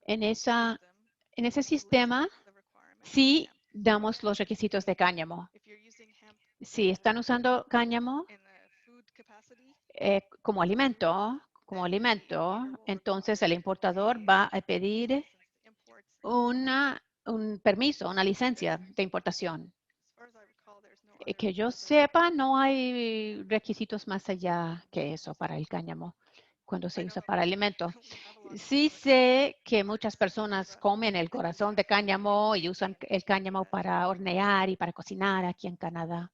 En ese sistema, sí damos los requisitos de cáñamo. Si están usando cáñamo como alimento, entonces el importador va a pedir un permiso, una licencia de importación. Que yo sepa, no hay requisitos más allá que eso para el cáñamo cuando se usa para alimento. Sí sé que muchas personas comen el corazón de cáñamo y usan el cáñamo para hornear y para cocinar aquí en Canadá.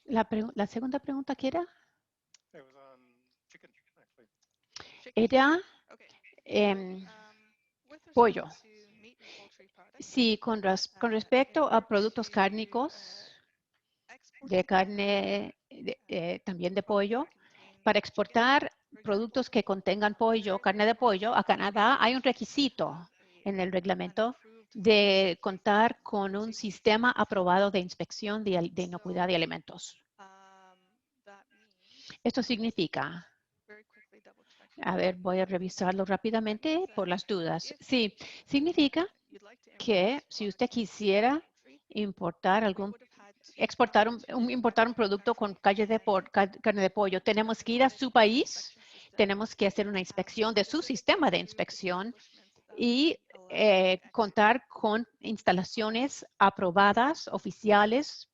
La segunda pregunta, ¿qué era? Era pollo. Sí, con respecto a productos cárnicos, de carne, también de pollo, para exportar productos que contengan pollo, carne de pollo, a Canadá hay un requisito en el reglamento de contar con un sistema aprobado de inspección de inocuidad de alimentos. Esto significa, a ver, voy a revisarlo rápidamente por las dudas. Sí, significa que si usted quisiera importar un producto con carne de pollo, tenemos que ir a su país, tenemos que hacer una inspección de su sistema de inspección y contar con instalaciones aprobadas, oficiales,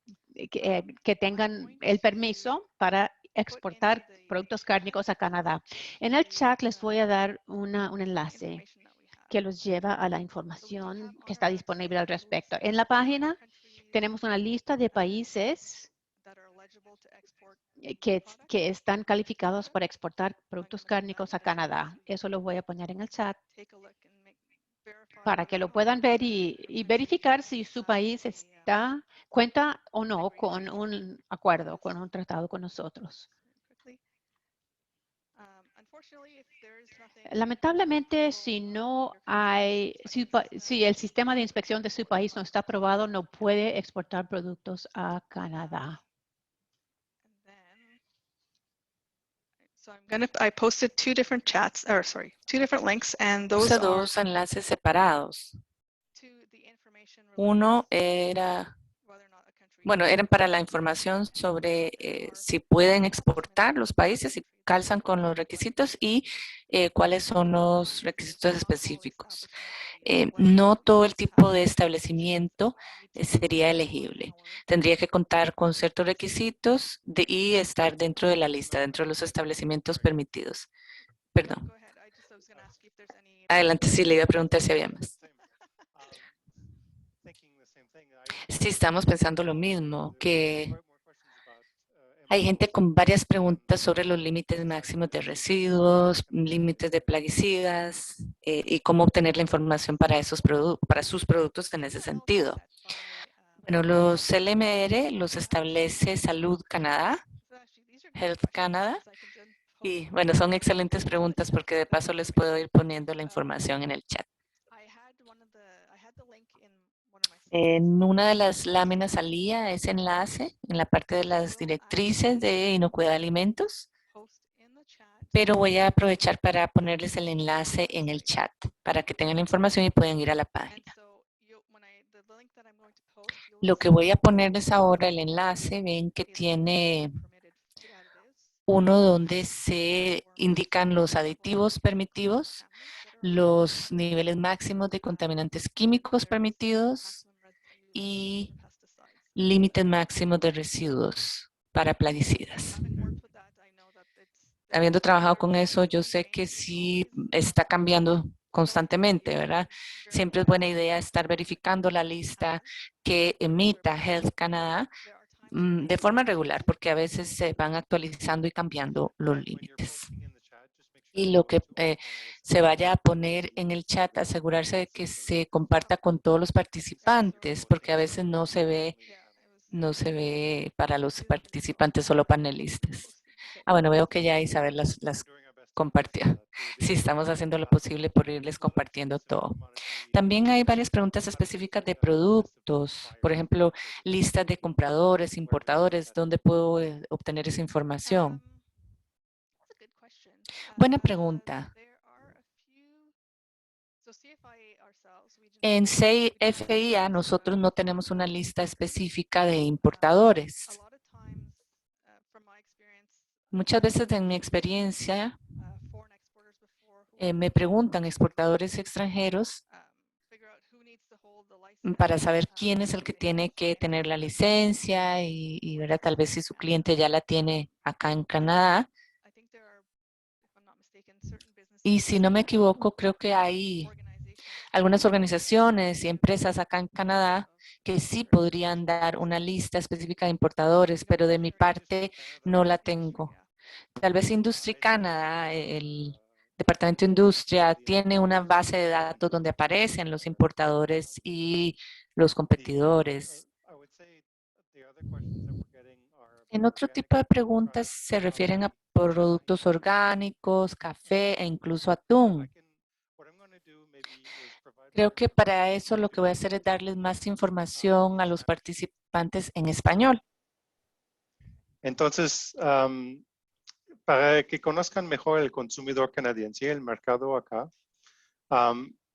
que tengan el permiso para exportar productos cárnicos a Canadá. En el chat les voy a dar un enlace que los lleva a la información que está disponible al respecto. En la página tenemos una lista de países que están calificados para exportar productos cárnicos a Canadá. Eso lo voy a poner en el chat para que lo puedan ver y verificar si su país cuenta o no con un acuerdo, con un tratado con nosotros. Lamentablemente, si no hay, si el sistema de inspección de su país no está aprobado, no puede exportar productos a Canadá. So I posted two different chats, or sorry, two different links, and those Puse are dos enlaces separados. to the information Uno related era, to whether or not a country bueno, eran para la información sobre si pueden exportar los países, si calzan con los requisitos y cuáles son los requisitos específicos. No todo el tipo de establecimiento sería elegible. Tendría que contar con ciertos requisitos y estar dentro de la lista, dentro de los establecimientos permitidos. Perdón. Go ahead. I was going to ask you if there's any. Adelante, sí, le iba a preguntar si había más. Sí, estamos pensando lo mismo, que hay gente con varias preguntas sobre los límites máximos de residuos, límites de plaguicidas y cómo obtener la información para para sus productos en ese sentido. Bueno, los LMR los establece Salud Canadá, Health Canada. Y bueno, son excelentes preguntas porque de paso les puedo ir poniendo la información en el chat. En una de las láminas salía ese enlace en la parte de las directrices de inocuidad de alimentos, pero voy a aprovechar para ponerles el enlace en el chat para que tengan la información y puedan ir a la página. Lo que voy a ponerles ahora, el enlace, ven que tiene uno donde se indican los aditivos permitidos, los niveles máximos de contaminantes químicos permitidos y límites máximos de residuos para plaguicidas. Habiendo trabajado con eso, yo sé que sí está cambiando constantemente, ¿verdad? Siempre es buena idea estar verificando la lista que emita Health Canada de forma regular, porque a veces se van actualizando y cambiando los límites. Y lo que se vaya a poner en el chat, asegurarse de que se comparta con todos los participantes, porque a veces no se ve para los participantes, solo panelistas. Bueno, veo que ya Isabel las compartió. Sí, estamos haciendo lo posible por irles compartiendo todo. También hay varias preguntas específicas de productos, por ejemplo, listas de compradores, importadores, ¿dónde puedo obtener esa información? Buena pregunta. En CFIA nosotros no tenemos una lista específica de importadores. Muchas veces en mi experiencia me preguntan exportadores extranjeros para saber quién es el que tiene que tener la licencia y ¿verdad? Tal vez si su cliente ya la tiene acá en Canadá. Y si no me equivoco, creo que hay algunas organizaciones y empresas acá en Canadá que sí podrían dar una lista específica de importadores, pero de mi parte no la tengo. Tal vez Industry Canada, el Departamento de Industria, tiene una base de datos donde aparecen los importadores y los competidores. En otro tipo de preguntas se refieren a productos orgánicos, café e incluso atún. Creo que para eso lo que voy a hacer es darles más información a los participantes en español. Entonces, para que conozcan mejor el consumidor canadiense, el mercado acá,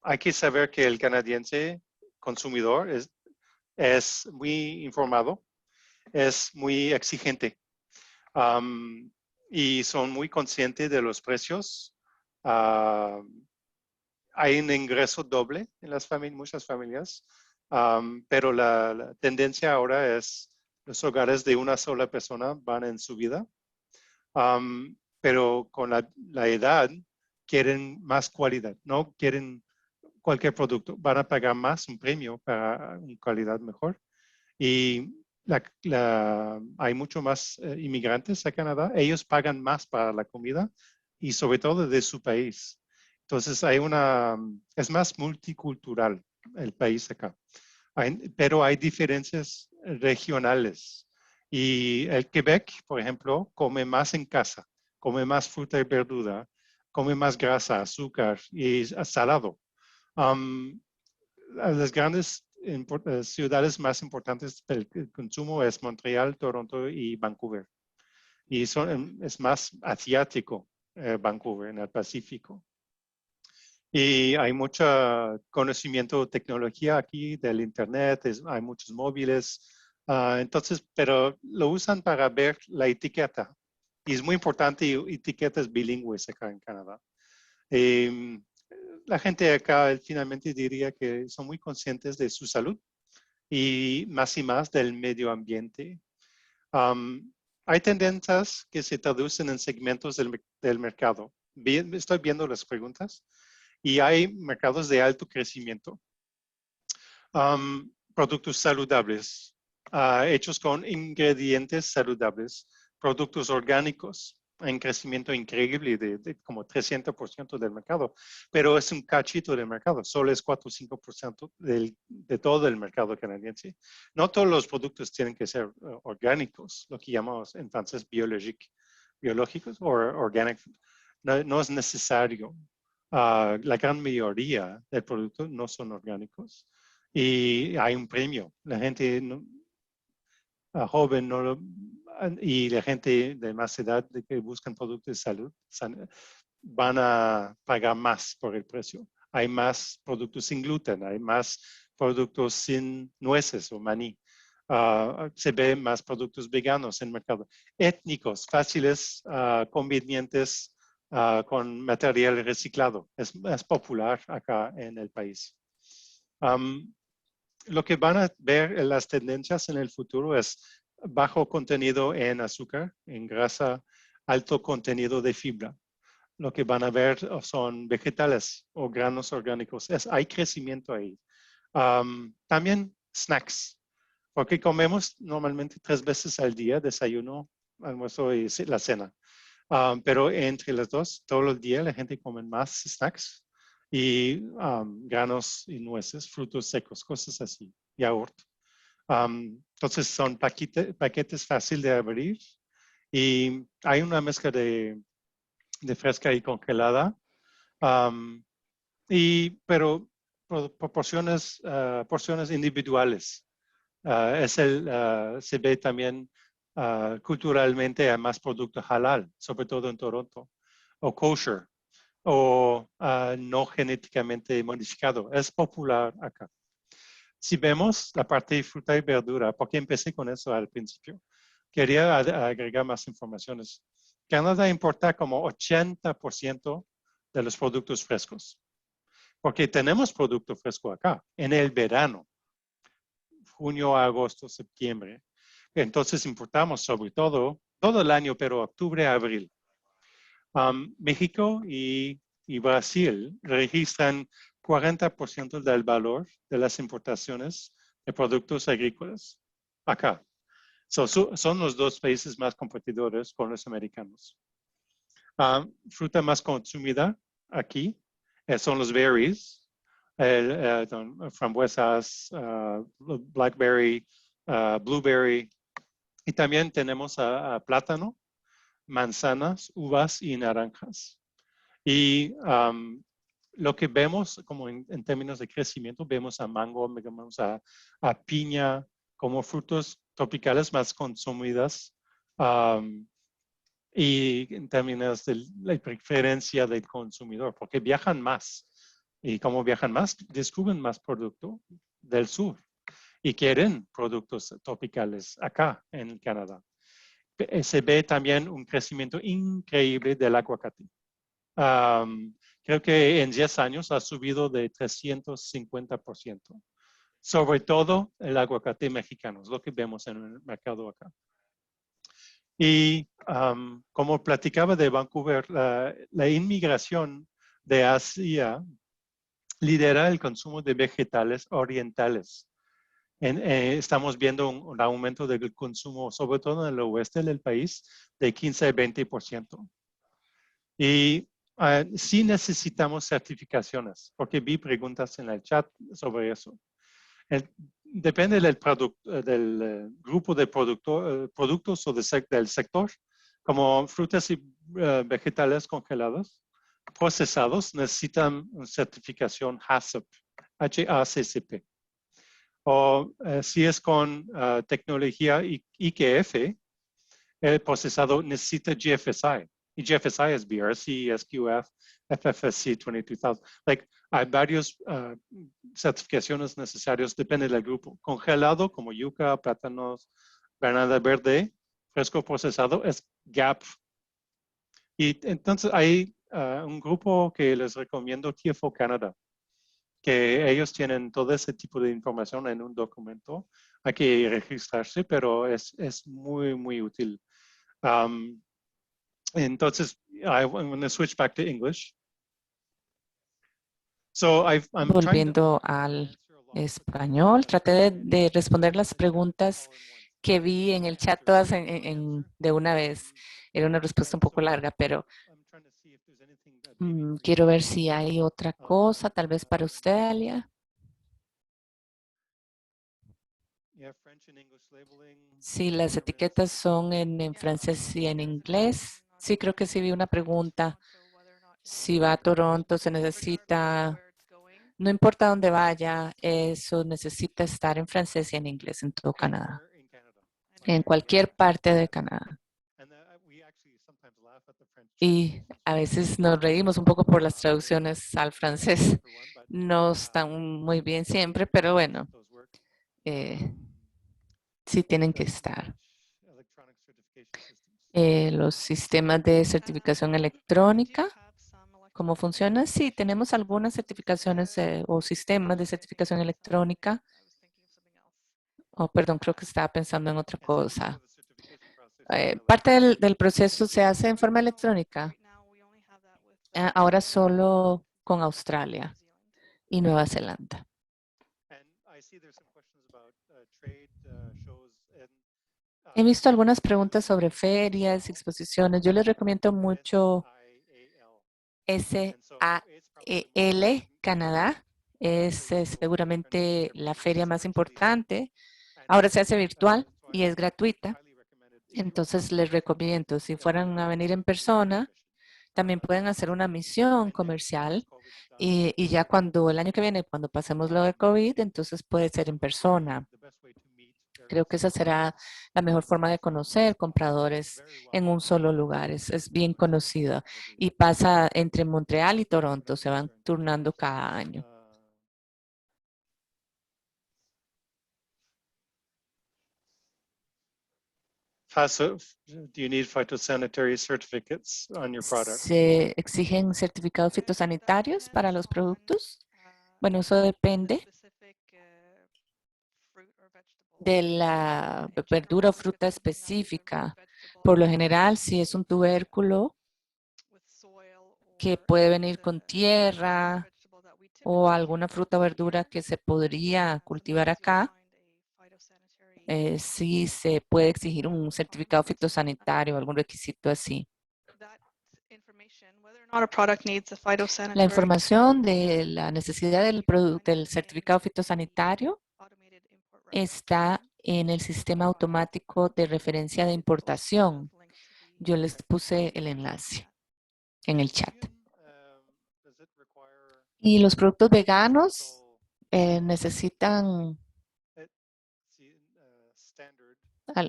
hay que saber que el canadiense consumidor es muy informado, es muy exigente y son muy conscientes de los precios. Hay un ingreso doble en muchas familias, pero la tendencia ahora es los hogares de una sola persona van en su vida, pero con la edad quieren más cualidad, no quieren cualquier producto, van a pagar más un premio para una calidad mejor. Y hay mucho más inmigrantes a Canadá, ellos pagan más para la comida y sobre todo de su país. Entonces es más multicultural el país acá, pero hay diferencias regionales. Y el Quebec, por ejemplo, come más en casa, come más fruta y verdura, come más grasa, azúcar y salado. Las grandes ciudades más importantes del consumo es Montreal, Toronto y Vancouver. Y es más asiático Vancouver en el Pacífico. Y hay mucho conocimiento de tecnología aquí del internet, hay muchos móviles. Entonces, pero lo usan para ver la etiqueta. Y es muy importante etiquetas bilingües acá en Canadá. La gente acá finalmente diría que son muy conscientes de su salud y más del medio ambiente. Hay tendencias que se traducen en segmentos del mercado. Estoy viendo las preguntas. Y hay mercados de alto crecimiento. Productos saludables, hechos con ingredientes saludables, productos orgánicos, en crecimiento increíble de como 300% del mercado, pero es un cachito del mercado, solo es 4 o 5% de todo el mercado canadiense. No todos los productos tienen que ser orgánicos, lo que llamamos en francés biológicos o organic. No es necesario. La gran mayoría del producto no son orgánicos y hay un premio. La gente joven y la gente de más edad que buscan productos de salud van a pagar más por el precio. Hay más productos sin gluten, hay más productos sin nueces o maní. Se ven más productos veganos en el mercado. Étnicos, fáciles, convenientes, con material reciclado. Es popular acá en el país. Lo que van a ver en las tendencias en el futuro es bajo contenido en azúcar, en grasa, alto contenido de fibra. Lo que van a ver son vegetales o granos orgánicos. Hay crecimiento ahí. También snacks, porque comemos normalmente 3 veces al día, desayuno, almuerzo y la cena. Pero entre las dos, todos los días la gente come más snacks y granos y nueces, frutos secos, cosas así, yaurt. Entonces son paquetes fáciles de abrir y hay una mezcla de fresca y congelada, pero porciones individuales. Se ve también culturalmente hay más productos halal, sobre todo en Toronto, o kosher, o no genéticamente modificado. Es popular acá. Si vemos la parte de fruta y verdura, porque empecé con eso al principio, quería agregar más informaciones. Canadá importa como 80% de los productos frescos, porque tenemos producto fresco acá en el verano, junio, agosto, septiembre. Entonces importamos sobre todo el año, pero octubre, abril. México y Brasil registran 40% del valor de las importaciones de productos agrícolas acá. Son los dos países más competidores con los americanos. Fruta más consumida aquí son los berries, frambuesas, blackberry, blueberry. Y también tenemos plátano, manzanas, uvas y naranjas. Y lo que vemos como en términos de crecimiento, vemos a mango, vemos a piña como frutos tropicales más consumidas. Y en términos de la preferencia del consumidor, porque viajan más. Y como viajan más, descubren más producto del sur y quieren productos tropicales acá en Canadá. Se ve también un crecimiento increíble del aguacate. Creo que en 10 años ha subido de 350%. Sobre todo el aguacate mexicano, es lo que vemos en el mercado acá. Y como platicaba de Vancouver, la inmigración de Asia lidera el consumo de vegetales orientales. Estamos viendo un aumento del consumo, sobre todo en el oeste del país, de 15 a 20%. Y sí necesitamos certificaciones, porque vi preguntas en el chat sobre eso. Depende del grupo de productos o del sector, como frutas y vegetales congelados, procesados necesitan una certificación HACCP, HACCP. O si es con tecnología IKF, el procesado necesita GFSI. Y GFSI es BRC, SQF, FFSC 22000. Hay varias certificaciones necesarias, depende del grupo. Congelado como yuca, plátanos, granada verde, fresco procesado es GAP. Y entonces hay un grupo que les recomiendo, TFO Canada, que ellos tienen todo ese tipo de información en un documento. Hay que registrarse, pero es muy, muy útil. Entonces, I'm going to switch back to English. So I'm trying to Volviendo al español, traté de responder las preguntas que vi en el chat todas de una vez. Era una respuesta un poco larga, pero quiero ver si hay otra cosa, tal vez para usted, Alia. Sí, las etiquetas son en francés y en inglés. Sí, creo que sí vi una pregunta. Si va a Toronto, se necesita, no importa dónde vaya, eso necesita estar en francés y en inglés en todo Canadá, en cualquier parte de Canadá. Y a veces nos reímos un poco por las traducciones al francés. No están muy bien siempre, pero bueno, sí tienen que estar. Los sistemas de certificación electrónica, ¿cómo funciona? Sí, tenemos algunas certificaciones o sistemas de certificación electrónica. Oh, perdón, creo que estaba pensando en otra cosa. Parte del proceso se hace en forma electrónica. Ahora solo con Australia y Nueva Zelanda. He visto algunas preguntas sobre ferias, exposiciones. Yo les recomiendo mucho SAEL Canadá. Es seguramente la feria más importante. Ahora se hace virtual y es gratuita. Entonces les recomiendo, si fueran a venir en persona, también pueden hacer una misión comercial y ya cuando el año que viene, cuando pasemos lo de COVID, entonces puede ser en persona. Creo que esa será la mejor forma de conocer compradores en un solo lugar. Es bien conocida y pasa entre Montreal y Toronto. Se van turnando cada año. Do you need phytosanitary certificates on your product? ¿Se exigen certificados fitosanitarios para los productos? Bueno, eso depende de la verdura o fruta específica. Por lo general, si es un tubérculo que puede venir con tierra o alguna fruta o verdura que se podría cultivar acá, sí se puede exigir un certificado fitosanitario o algún requisito así. La información de la necesidad del certificado fitosanitario está en el sistema automático de referencia de importación. Yo les puse el enlace en el chat. Y los productos veganos necesitan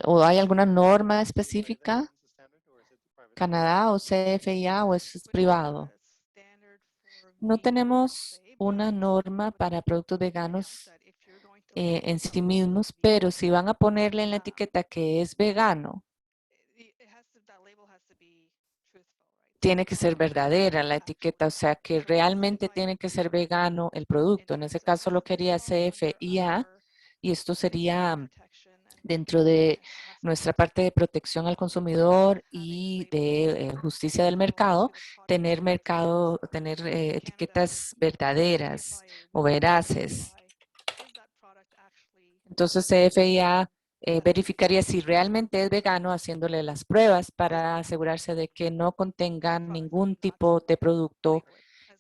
o hay alguna norma específica, Canadá o CFIA o es privado. No tenemos una norma para productos veganos en sí mismos, pero si van a ponerle en la etiqueta que es vegano, tiene que ser verdadera la etiqueta, o sea que realmente tiene que ser vegano el producto. En ese caso lo quería CFIA y esto sería dentro de nuestra parte de protección al consumidor y de justicia del mercado, tener etiquetas verdaderas o veraces. Entonces CFIA verificaría si realmente es vegano haciéndole las pruebas para asegurarse de que no contenga ningún tipo de producto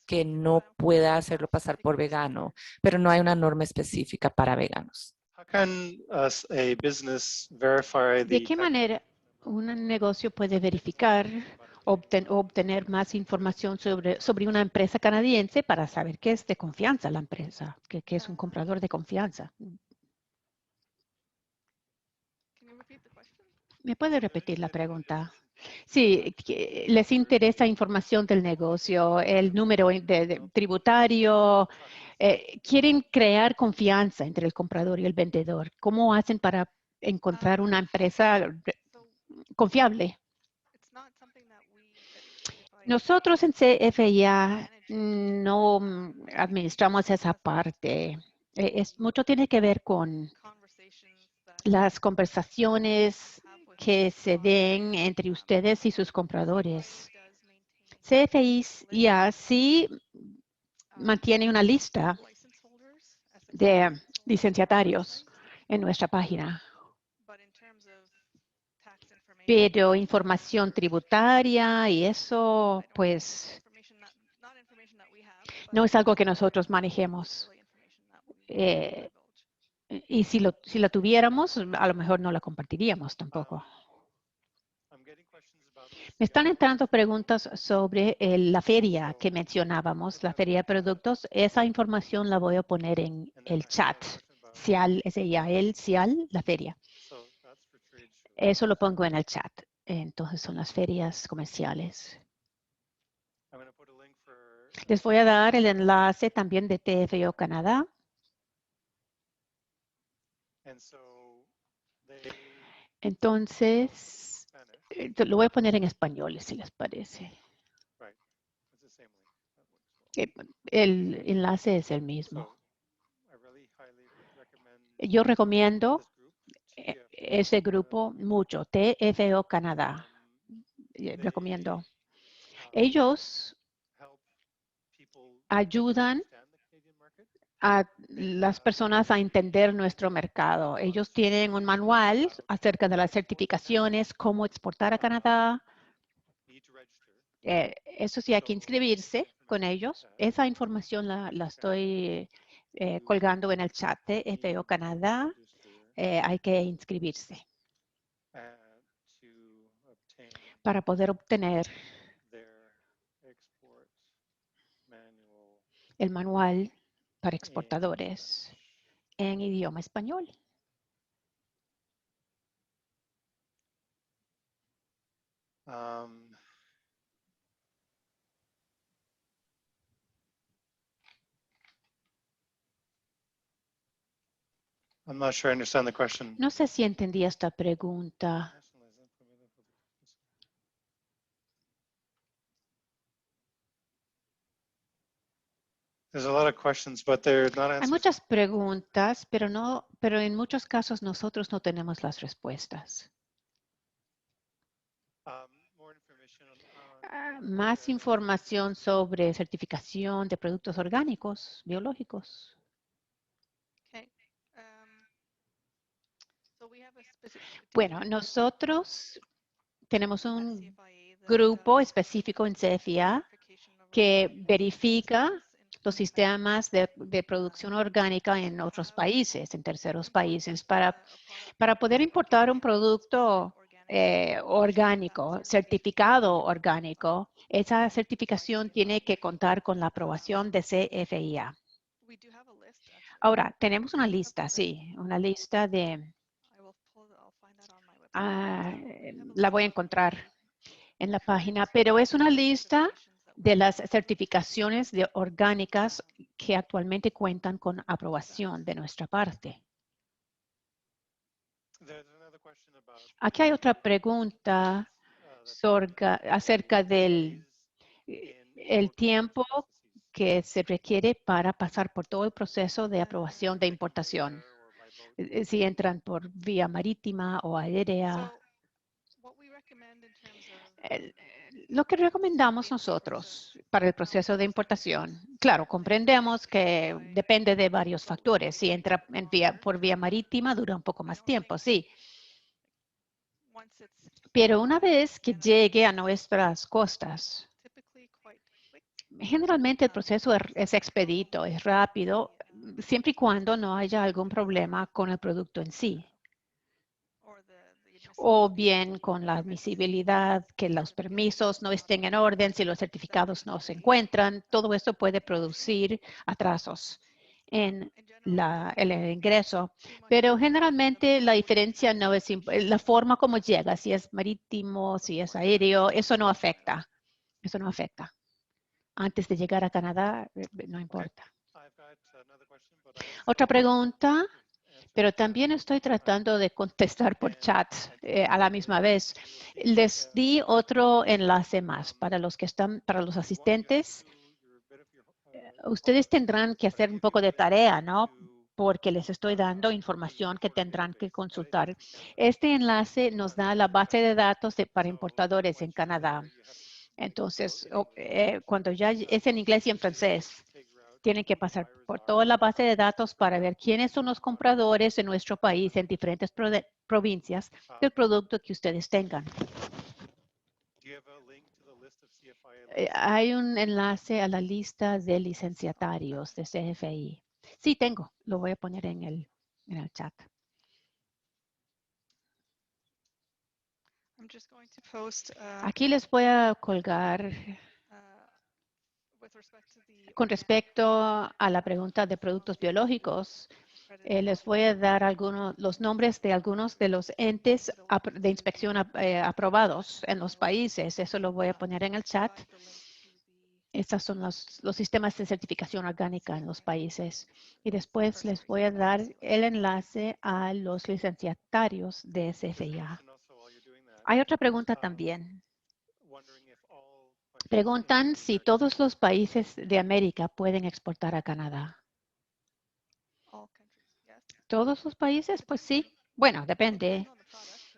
que no pueda hacerlo pasar por vegano, pero no hay una norma específica para veganos. ¿De qué manera un negocio puede verificar obtener más información sobre una empresa canadiense para saber que es de confianza la empresa, que es un comprador de confianza. Can you repeat the question? ¿Me puede repetir la pregunta? Sí, les interesa información del negocio, el número tributario. Quieren crear confianza entre el comprador y el vendedor. ¿Cómo hacen para encontrar una empresa So confiable? it's not something that we at CFI Nosotros en CFIA manage. no administramos esa parte. Mucho tiene que ver con Conversations that las conversaciones have with que se den suppliers. entre ustedes y sus compradores. CFIA does maintain CFIA sí mantiene una lista license holders, SFI de license holders on our licenciatarios website, en nuestra página, but in terms of tax information, pero información tributaria y eso, I don't pues, information not information that we have, no but es algo que nosotros manejemos. really information that we Eh, divulge. y si la tuviéramos, a lo mejor no la compartiríamos tampoco. I'm getting questions about Me están CIAL. entrando preguntas sobre la feria que mencionábamos, la feria de productos. Esa información la voy a poner en And then el I have chat. another question about- CIAL, SIAL, CIAL, la feria. So that's for trade shows. Eso lo pongo en el chat. Entonces son las ferias comerciales. I'm gonna put a link for, Les voy a dar el enlace también de TFO Canadá. and so they Entonces, Spanish, lo voy a poner en español, si les parece. right? It's the same link. That works well. El enlace es el mismo. So I really highly recommend Yo recomiendo this group, TFO ese grupo mucho, TFO Canadá. They, Recomiendo. um, Ellos help people ayudan understand the Canadian market. a las personas a entender nuestro mercado. Ellos tienen un manual acerca de las certificaciones, cómo exportar a Canadá. Need to register. Eso sí, hay que inscribirse con ellos. Esa información la estoy colgando en el chat de FO Canadá. Hay que inscribirse To obtain para poder obtener their export manual el manual para in exportadores Spanish. en idioma español. Um, I'm not sure I understand the question. No sé si entendí esta pregunta. There's a lot of questions, but they're not Hay answers. muchas preguntas, pero en muchos casos nosotros no tenemos las respuestas. More information on Más información sobre certificación de productos orgánicos, biológicos. Okay. So we have a Bueno, particular nosotros tenemos at un CFIA that grupo does específico en CFIA verification of que organic verifica systems in los different sistemas de producción orgánica en otros países, en terceros países, para poder importar un producto orgánico, certificado orgánico. Esa certificación tiene que contar con la aprobación de CFIA. We do have a list, actually. Ahora, tenemos una lista, sí, una lista de, I'll find that on my website. We have a la list voy a of encontrar en la página, current pero es una lista certifications that we de las have. certificaciones orgánicas que actualmente cuentan con aprobación de nuestra parte. There's another question about Aquí hay otra pregunta acerca del el tiempo que se requiere para pasar por todo el proceso de aprobación de importación. Si entran por vía marítima o aérea. So, what we recommend in terms of Lo que recomendamos nosotros para el proceso de importación, claro, comprendemos que depende de varios factores. Si entra por vía marítima, dura un poco más tiempo, sí. once it's Pero una vez que llegue a nuestras costas, typically quite quick, generalmente el proceso es expedito, es rápido, siempre y cuando no haya algún problema con el producto en sí. or the o bien con la admisibilidad, que los permisos no estén en orden, si los certificados no se encuentran, todo esto puede producir atrasos en el ingreso. Pero generalmente la diferencia no es la forma como llega, si es marítimo, si es aéreo, eso no afecta. Eso no afecta. Antes de llegar a Canadá, no importa. Otra pregunta, pero también estoy tratando de contestar por chat a la misma vez. Les di otro enlace más para los que están, para los asistentes. Ustedes tendrán que hacer un poco de tarea, ¿no? Porque les estoy dando información que tendrán que consultar. Este enlace nos da la base de datos para importadores en Canadá. Entonces, cuando ya es en inglés y en francés, tienen que pasar por toda la base de datos para ver quiénes son los compradores en nuestro país, en diferentes provincias, del producto que ustedes tengan. Hay un enlace a la lista de licenciatarios de CFI. Sí, tengo. Lo voy a poner en el chat. Aquí les voy a colgar con respecto a la pregunta de productos biológicos. Les voy a dar los nombres de algunos de los entes de inspección aprobados en los países. Eso lo voy a poner en el chat. Estos son los sistemas de certificación orgánica en los países. Y después les voy a dar el enlace a los licenciatarios de SFIA. Hay otra pregunta también. Preguntan si todos los países de América pueden exportar a Canadá. ¿Todos los países? Pues sí. Bueno, depende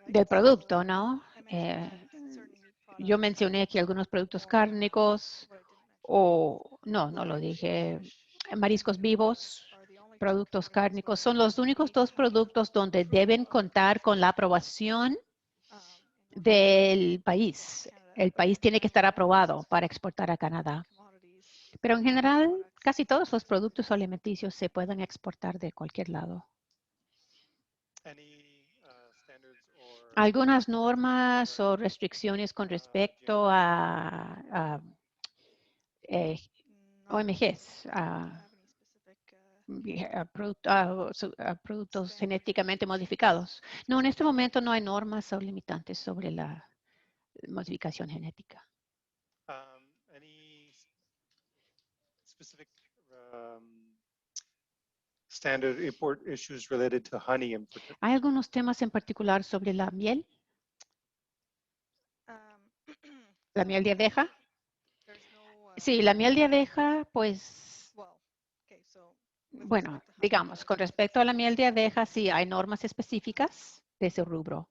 del producto, ¿no? Yo mencioné aquí algunos productos cárnicos o, no lo dije, mariscos vivos, productos cárnicos. Son los únicos dos productos donde deben contar con la aprobación del país. El país tiene que estar aprobado para exportar a Canadá. Pero en general, casi todos los productos alimenticios se pueden exportar de cualquier lado. Algunas normas o restricciones con respecto a OMGs, a productos genéticamente modificados. No, en este momento no hay normas o limitantes sobre la modificación genética. Standard import issues related to honey in particular? ¿Hay algunos temas en particular sobre la miel? ¿La miel de abeja? Sí, la miel de abeja, pues, bueno, digamos, con respecto a la miel de abeja, sí hay normas específicas de ese rubro.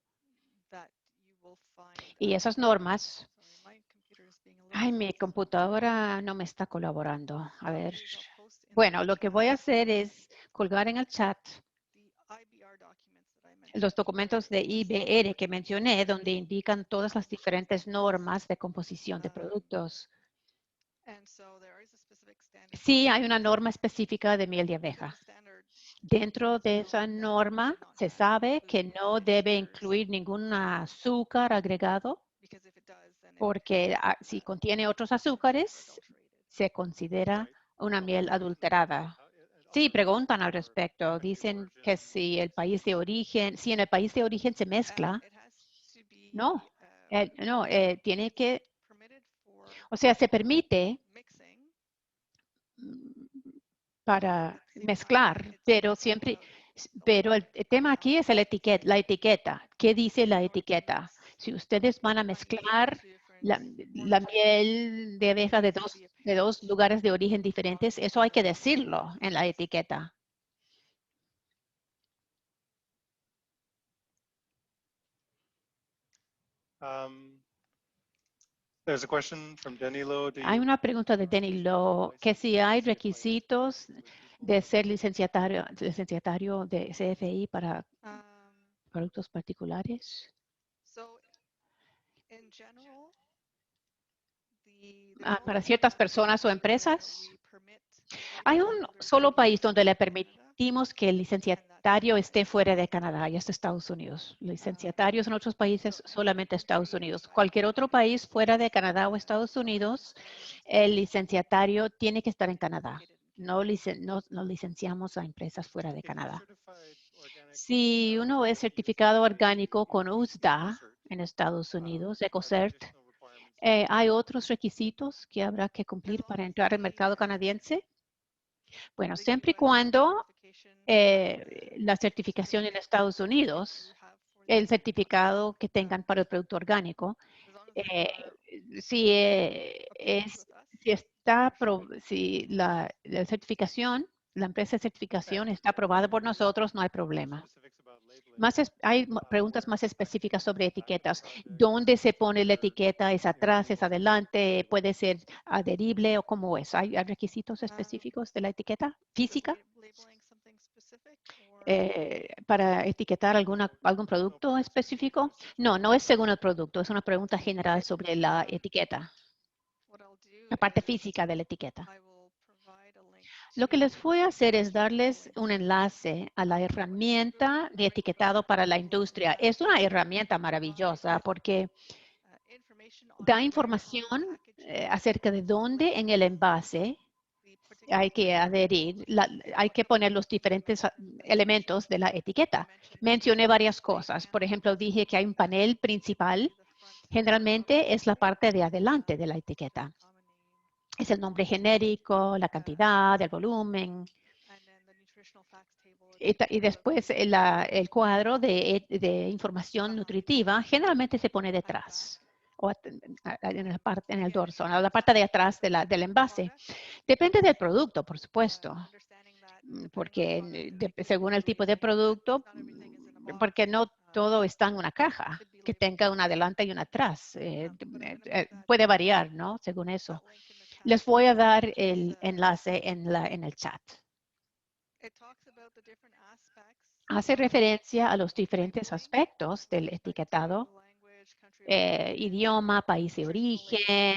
Y esas normas, ay, mi computadora no me está colaborando. A ver, bueno, lo que voy a hacer es colgar en el chat los documentos de IBR que mencioné, donde indican todas las diferentes normas de composición de productos. Sí, hay una norma específica de miel de abeja. Dentro de esa norma se sabe que no debe incluir ningún azúcar agregado, porque si contiene otros azúcares, se considera una miel adulterada. Sí, preguntan al respecto. Dicen que si en el país de origen se mezcla, no, tiene que, o sea, se permite para mezclar, pero el tema aquí es la etiqueta. ¿Qué dice la etiqueta? Si ustedes van a mezclar la miel de abeja de dos lugares de origen diferentes, eso hay que decirlo en la etiqueta. There's a question from Denny Lowe. Hay una pregunta de Denny Lowe, que si hay requisitos de ser licenciatario de CFI para productos particulares. Para ciertas personas o empresas. Hay un solo país donde le permitimos que el licenciatario esté fuera de Canadá y es Estados Unidos. Licenciatarios en otros países, solamente Estados Unidos. Cualquier otro país fuera de Canadá o Estados Unidos, el licenciatario tiene que estar en Canadá. No licenciamos a empresas fuera de Canadá. Si uno es certificado orgánico con USDA en Estados Unidos, EcoCert, ¿hay otros requisitos que habrá que cumplir para entrar al mercado canadiense? Bueno, siempre y cuando la certificación en Estados Unidos, el certificado que tengan para el producto orgánico, si, si la certificación, la empresa de certificación está aprobada por nosotros, no hay problema. Hay preguntas más específicas sobre etiquetas. ¿Dónde se pone la etiqueta? ¿Es atrás? ¿Es adelante? ¿Puede ser adherible o cómo es? ¿Hay requisitos específicos de la etiqueta física para etiquetar algún producto específico? No, no es según el producto. Es una pregunta general sobre la etiqueta, la parte física de la etiqueta. Lo que les voy a hacer es darles un enlace a la herramienta de etiquetado para la industria. Es una herramienta maravillosa porque da información acerca de dónde en el envase hay que adherir, hay que poner los diferentes elementos de la etiqueta. Mencioné varias cosas. Por ejemplo, dije que hay un panel principal. Generalmente es la parte de adelante de la etiqueta. Es el nombre genérico, la cantidad, el volumen. Y después el cuadro de información nutritiva generalmente se pone detrás o en el dorso, en la parte de atrás del envase. Depende del producto, por supuesto, porque según el tipo de producto, porque no todo está en una caja, que tenga un adelante y un atrás. Puede variar, ¿no? Según eso. Les voy a dar el enlace en el chat. Hace referencia a los diferentes aspectos del etiquetado, idioma, país de origen,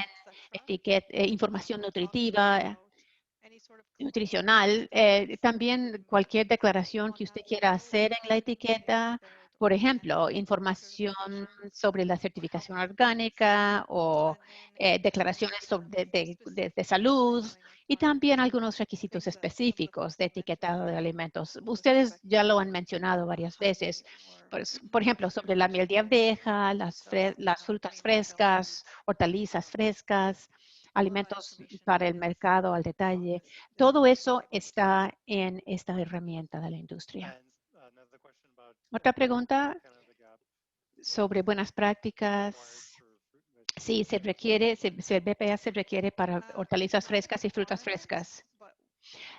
información nutritiva, nutricional. También cualquier declaración que usted quiera hacer en la etiqueta, por ejemplo, información sobre la certificación orgánica o declaraciones de salud y también algunos requisitos específicos de etiquetado de alimentos. Ustedes ya lo han mencionado varias veces, pues, por ejemplo, sobre la miel de abeja, las frutas frescas, hortalizas frescas, alimentos para el mercado al detalle. Todo eso está en esta herramienta de la industria. Otra pregunta sobre buenas prácticas. Sí, se requiere, el BPA se requiere para hortalizas frescas y frutas frescas.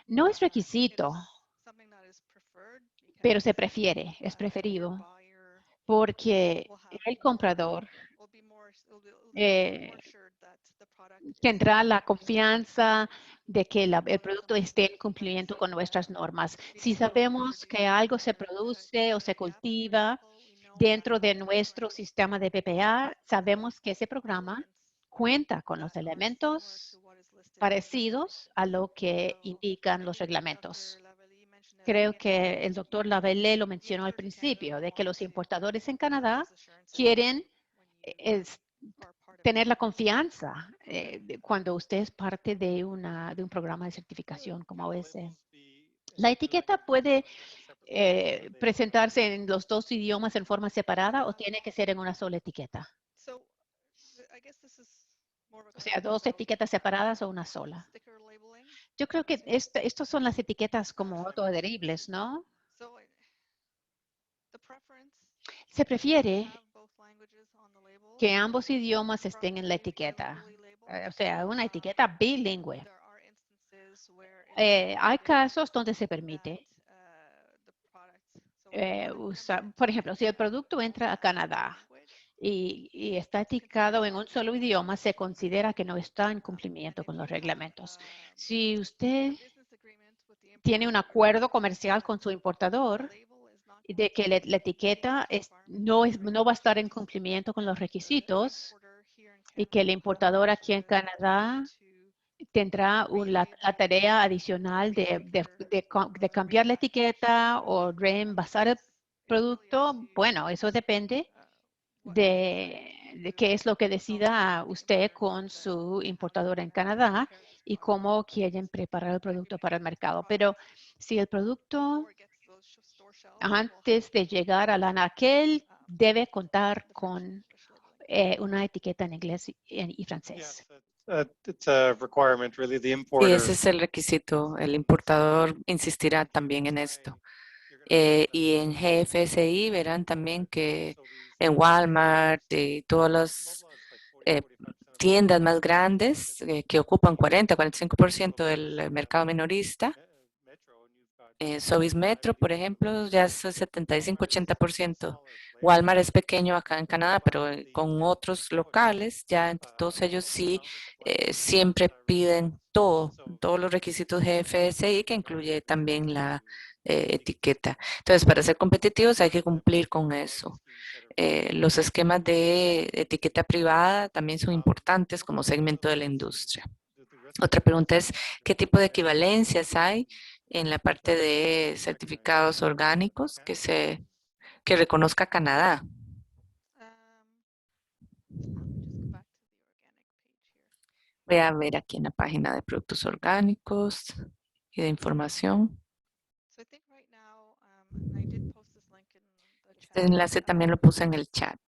No es requisito, pero se prefiere, es preferido, porque el comprador tendrá la confianza de que el producto esté en cumplimiento con nuestras normas. Si sabemos que algo se produce o se cultiva dentro de nuestro sistema de BPA, sabemos que ese programa cuenta con los elementos parecidos a lo que indican los reglamentos. Creo que el doctor Lavelle lo mencionó al principio, de que los importadores en Canadá quieren tener la confianza cuando usted es parte de un programa de certificación como ese. La etiqueta puede presentarse en los dos idiomas en forma separada o tiene que ser en una sola etiqueta. O sea, dos etiquetas separadas o una sola. Yo creo que estas son las etiquetas como autoadheribles, ¿no? Se prefiere que ambos idiomas estén en la etiqueta. O sea, una etiqueta bilingüe. Hay casos donde se permite usar, por ejemplo, si el producto entra a Canadá y está etiquetado en un solo idioma, se considera que no está en cumplimiento con los reglamentos. Si usted tiene un acuerdo comercial con su importador de que la etiqueta no va a estar en cumplimiento con los requisitos y que el importador aquí en Canadá tendrá la tarea adicional de cambiar la etiqueta o reenvasar el producto. Bueno, eso depende de qué es lo que decida usted con su importadora en Canadá y cómo quieren preparar el producto para el mercado. Pero si el producto antes de llegar al anaquel debe contar con una etiqueta en inglés y francés. It's a requirement, really. The Y importer. ese es el requisito. El importador insistirá también en esto. Y en GFSI verán también que en Walmart y todas las tiendas más grandes que ocupan 40-45% del mercado minorista, Sobeys Metro, por ejemplo, ya es 75-80%. Walmart es pequeño acá en Canadá, pero con otros locales, ya entre todos ellos sí siempre piden todos los requisitos GFSI, que incluye también la etiqueta. Entonces, para ser competitivos hay que cumplir con eso. Los esquemas de etiqueta privada también son importantes como segmento de la industria. Otra pregunta es, ¿qué tipo de equivalencias hay en la parte de certificados orgánicos que reconozca Canadá? Voy a ver aquí en la página de productos orgánicos y de información. Este enlace también lo puse en el chat.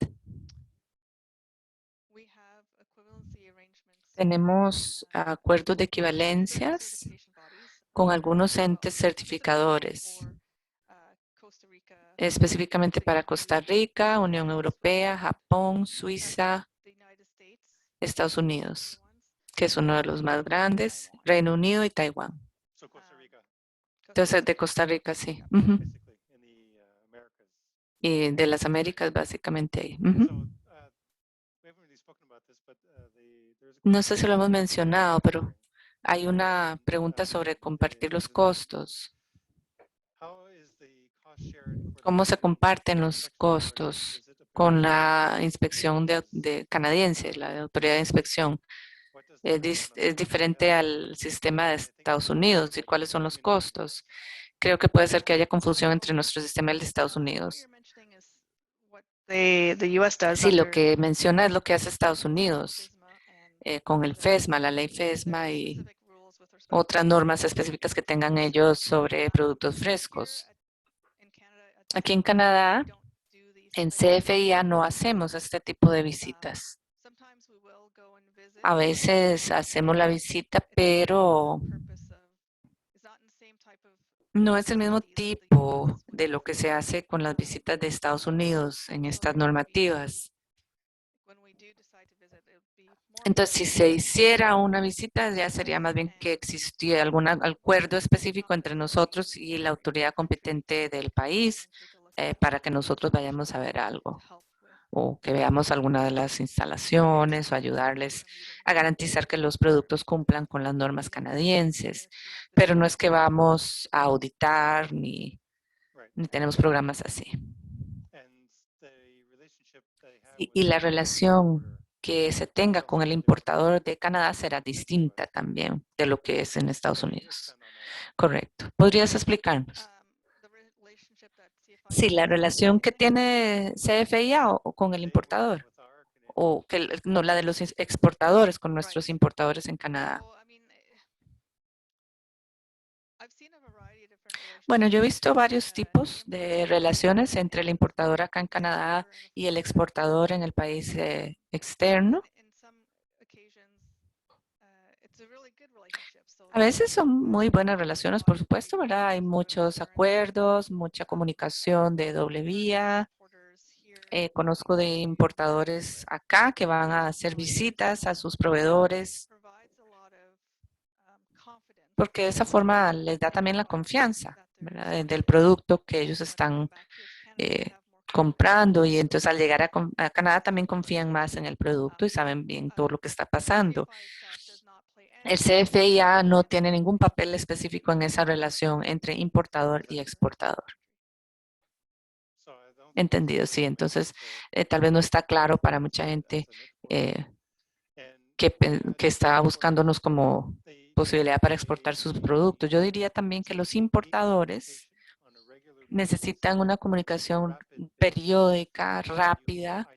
Tenemos acuerdos de equivalencias con algunos entes certificadores, específicamente para Costa Rica, Unión Europea, Japón, Suiza, Estados Unidos, que es uno de los más grandes, Reino Unido y Taiwán. Entonces, de Costa Rica, sí. Y de las Américas, básicamente ahí. No sé si lo hemos mencionado, pero hay una pregunta sobre compartir los costos. ¿Cómo se comparten los costos con la inspección de canadiense, la autoridad de inspección? Es diferente al sistema de Estados Unidos. ¿Y cuáles son los costos? Creo que puede ser que haya confusión entre nuestro sistema y el de Estados Unidos. Sí, lo que menciona es lo que hace Estados Unidos con el FESMA, la ley FESMA y otras normas específicas que tengan ellos sobre productos frescos. Aquí en Canadá, en CFIA no hacemos este tipo de visitas. A veces hacemos la visita, pero no es el mismo tipo de lo que se hace con las visitas de Estados Unidos en estas normativas. Entonces, si se hiciera una visita, ya sería más bien que existiera algún acuerdo específico entre nosotros y la autoridad competente del país para que nosotros vayamos a ver algo o que veamos alguna de las instalaciones o ayudarles a garantizar que los productos cumplan con las normas canadienses. Pero no es que vamos a auditar ni tenemos programas así. Y la relación que se tenga con el importador de Canadá será distinta también de lo que es en Estados Unidos. Correcto. ¿Podrías explicarnos? Sí, la relación que tiene CFIA o con el importador, o que no la de los exportadores con nuestros importadores en Canadá. Bueno, yo he visto varios tipos de relaciones entre el importador acá en Canadá y el exportador en el país externo. A veces son muy buenas relaciones, por supuesto, ¿verdad? Hay muchos acuerdos, mucha comunicación de doble vía. Conozco de importadores acá que van a hacer visitas a sus proveedores porque de esa forma les da también la confianza, ¿verdad? Del producto que ellos están comprando y entonces al llegar a Canadá también confían más en el producto y saben bien todo lo que está pasando. El CFIA no tiene ningún papel específico en esa relación entre importador y exportador. Entendido, sí. Entonces, tal vez no está claro para mucha gente que está buscándonos como posibilidad para exportar sus productos. Yo diría también que los importadores necesitan una comunicación periódica, rápida,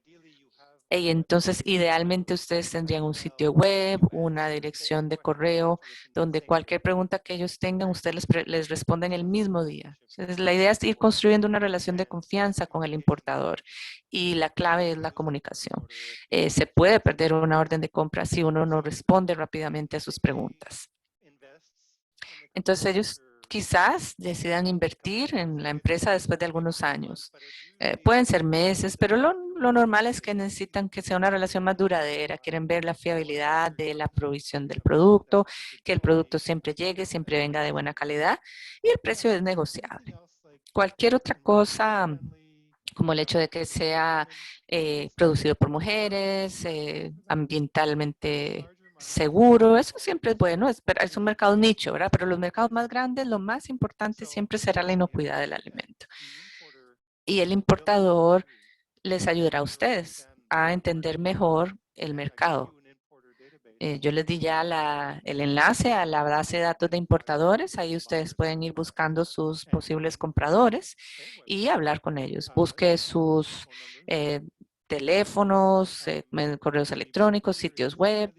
y entonces idealmente ustedes tendrían un sitio web, una dirección de correo, donde cualquier pregunta que ellos tengan, ustedes les responden el mismo día. Entonces, la idea es ir construyendo una relación de confianza con el importador y la clave es la comunicación. Se puede perder una orden de compra si uno no responde rápidamente a sus preguntas. Entonces ellos quizás decidan invertir en la empresa después de algunos años. Pueden ser meses, pero lo normal es que necesitan que sea una relación más duradera. Quieren ver la fiabilidad de la provisión del producto, que el producto siempre llegue, siempre venga de buena calidad y el precio es negociable. Cualquier otra cosa, como el hecho de que sea producido por mujeres, ambientalmente seguro, eso siempre es bueno, es un mercado nicho, ¿verdad? Pero los mercados más grandes, lo más importante siempre será la inocuidad del alimento. Y el importador les ayudará a ustedes a entender mejor el mercado. Yo les di ya el enlace a la base de datos de importadores. Ahí ustedes pueden ir buscando sus posibles compradores y hablar con ellos. Busque sus teléfonos, correos electrónicos, sitios web.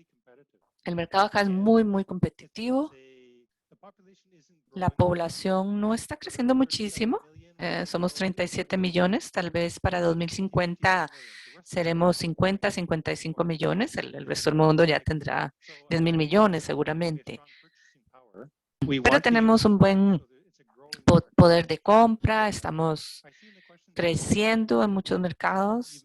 El mercado acá es muy, muy competitivo. La población no está creciendo muchísimo. Somos 37 millones. Tal vez para 2050 seremos 50, 55 millones. El resto del mundo ya tendrá 10,000 millones seguramente. Pero tenemos un buen poder de compra. Estamos creciendo en muchos mercados.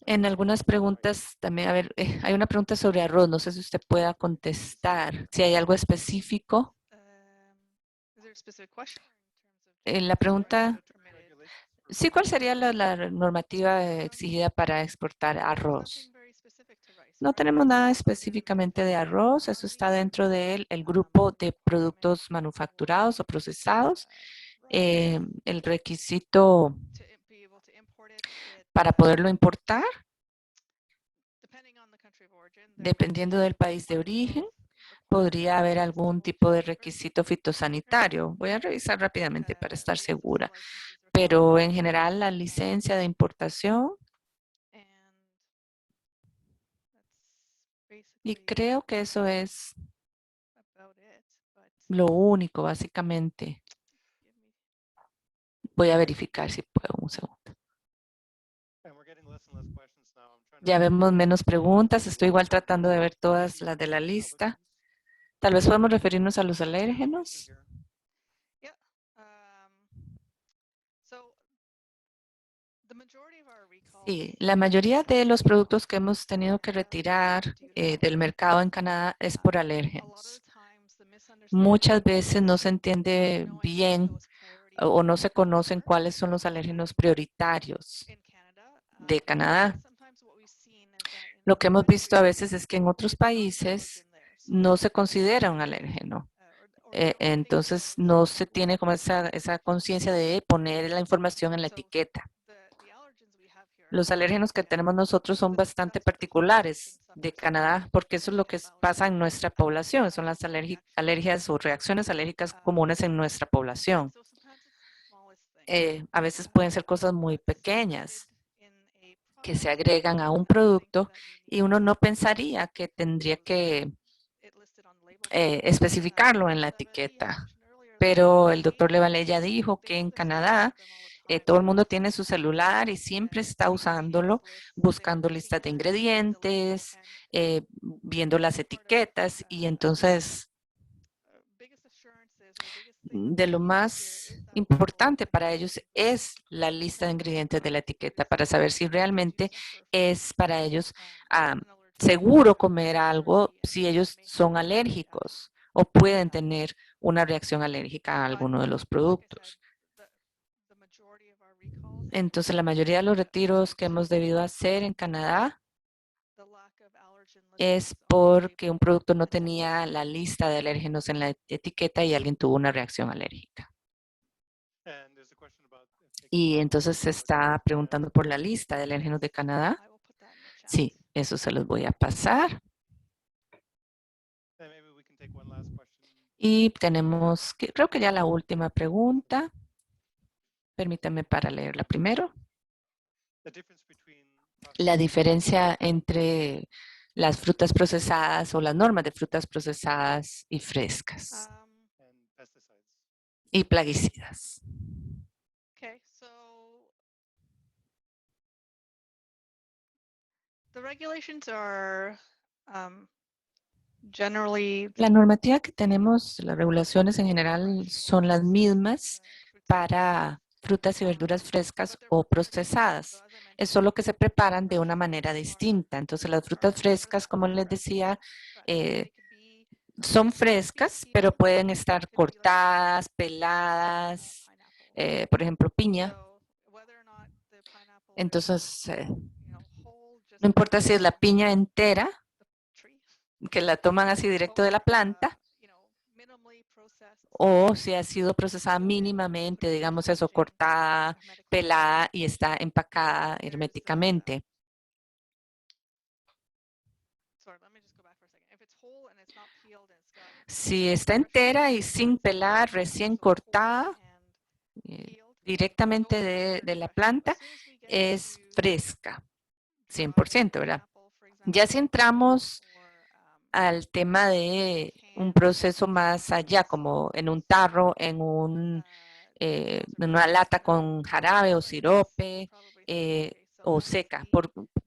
En algunas preguntas también, a ver, hay una pregunta sobre arroz. No sé si usted pueda contestar. Si hay algo específico. La pregunta, sí, ¿cuál sería la normativa exigida para exportar arroz? No tenemos nada específicamente de arroz. Eso está dentro del grupo de productos manufacturados o procesados. El requisito para poderlo importar, dependiendo del país de origen, podría haber algún tipo de requisito fitosanitario. Voy a revisar rápidamente para estar segura. Pero en general la licencia de importación, y creo que eso es lo único básicamente. Voy a verificar si puedo un segundo. Ya vemos menos preguntas. Estoy igual tratando de ver todas las de la lista. Tal vez podemos referirnos a los alérgenos. Sí, la mayoría de los productos que hemos tenido que retirar del mercado en Canadá es por alérgenos. Muchas veces no se entiende bien o no se conocen cuáles son los alérgenos prioritarios de Canadá. Lo que hemos visto a veces es que en otros países no se considera un alérgeno. Entonces no se tiene como esa conciencia de poner la información en la etiqueta. Los alérgenos que tenemos nosotros son bastante particulares de Canadá porque eso es lo que pasa en nuestra población. Son las alergias o reacciones alérgicas comunes en nuestra población. A veces pueden ser cosas muy pequeñas que se agregan a un producto y uno no pensaría que tendría que especificarlo en la etiqueta. Pero el doctor Levalle ya dijo que en Canadá todo el mundo tiene su celular y siempre está usándolo, buscando listas de ingredientes, viendo las etiquetas y entonces de lo más importante para ellos es la lista de ingredientes de la etiqueta para saber si realmente es para ellos seguro comer algo si ellos son alérgicos o pueden tener una reacción alérgica a alguno de los productos. Entonces, la mayoría de los retiros que hemos debido hacer en Canadá es porque un producto no tenía la lista de alérgenos en la etiqueta y alguien tuvo una reacción alérgica. Y entonces se está preguntando por la lista de alérgenos de Canadá. Sí, Eso se los voy a pasar. Then maybe we can take one last question. Y tenemos, creo que ya la última pregunta. Permítanme para leerla primero. The difference between La diferencia entre las frutas procesadas o las normas de frutas procesadas y frescas and pesticides. y plaguicidas. Okay, so the regulations are generally La normativa que tenemos, las regulaciones en general son las mismas para frutas y verduras frescas o procesadas. Es solo que se preparan de una manera distinta. Entonces, las frutas frescas, como les decía, son frescas, pero pueden estar cortadas, peladas, por ejemplo, piña. Entonces, no importa si es la piña entera, que la toman así directo de la planta, o si ha sido procesada mínimamente, digamos eso, cortada, pelada y está empacada herméticamente. Si está entera y sin pelar, recién cortada, directamente de la planta, es fresca, 100%, ¿verdad? Ya si entramos al tema de un proceso más allá, como en un tarro, en una lata con jarabe o sirope, o seca,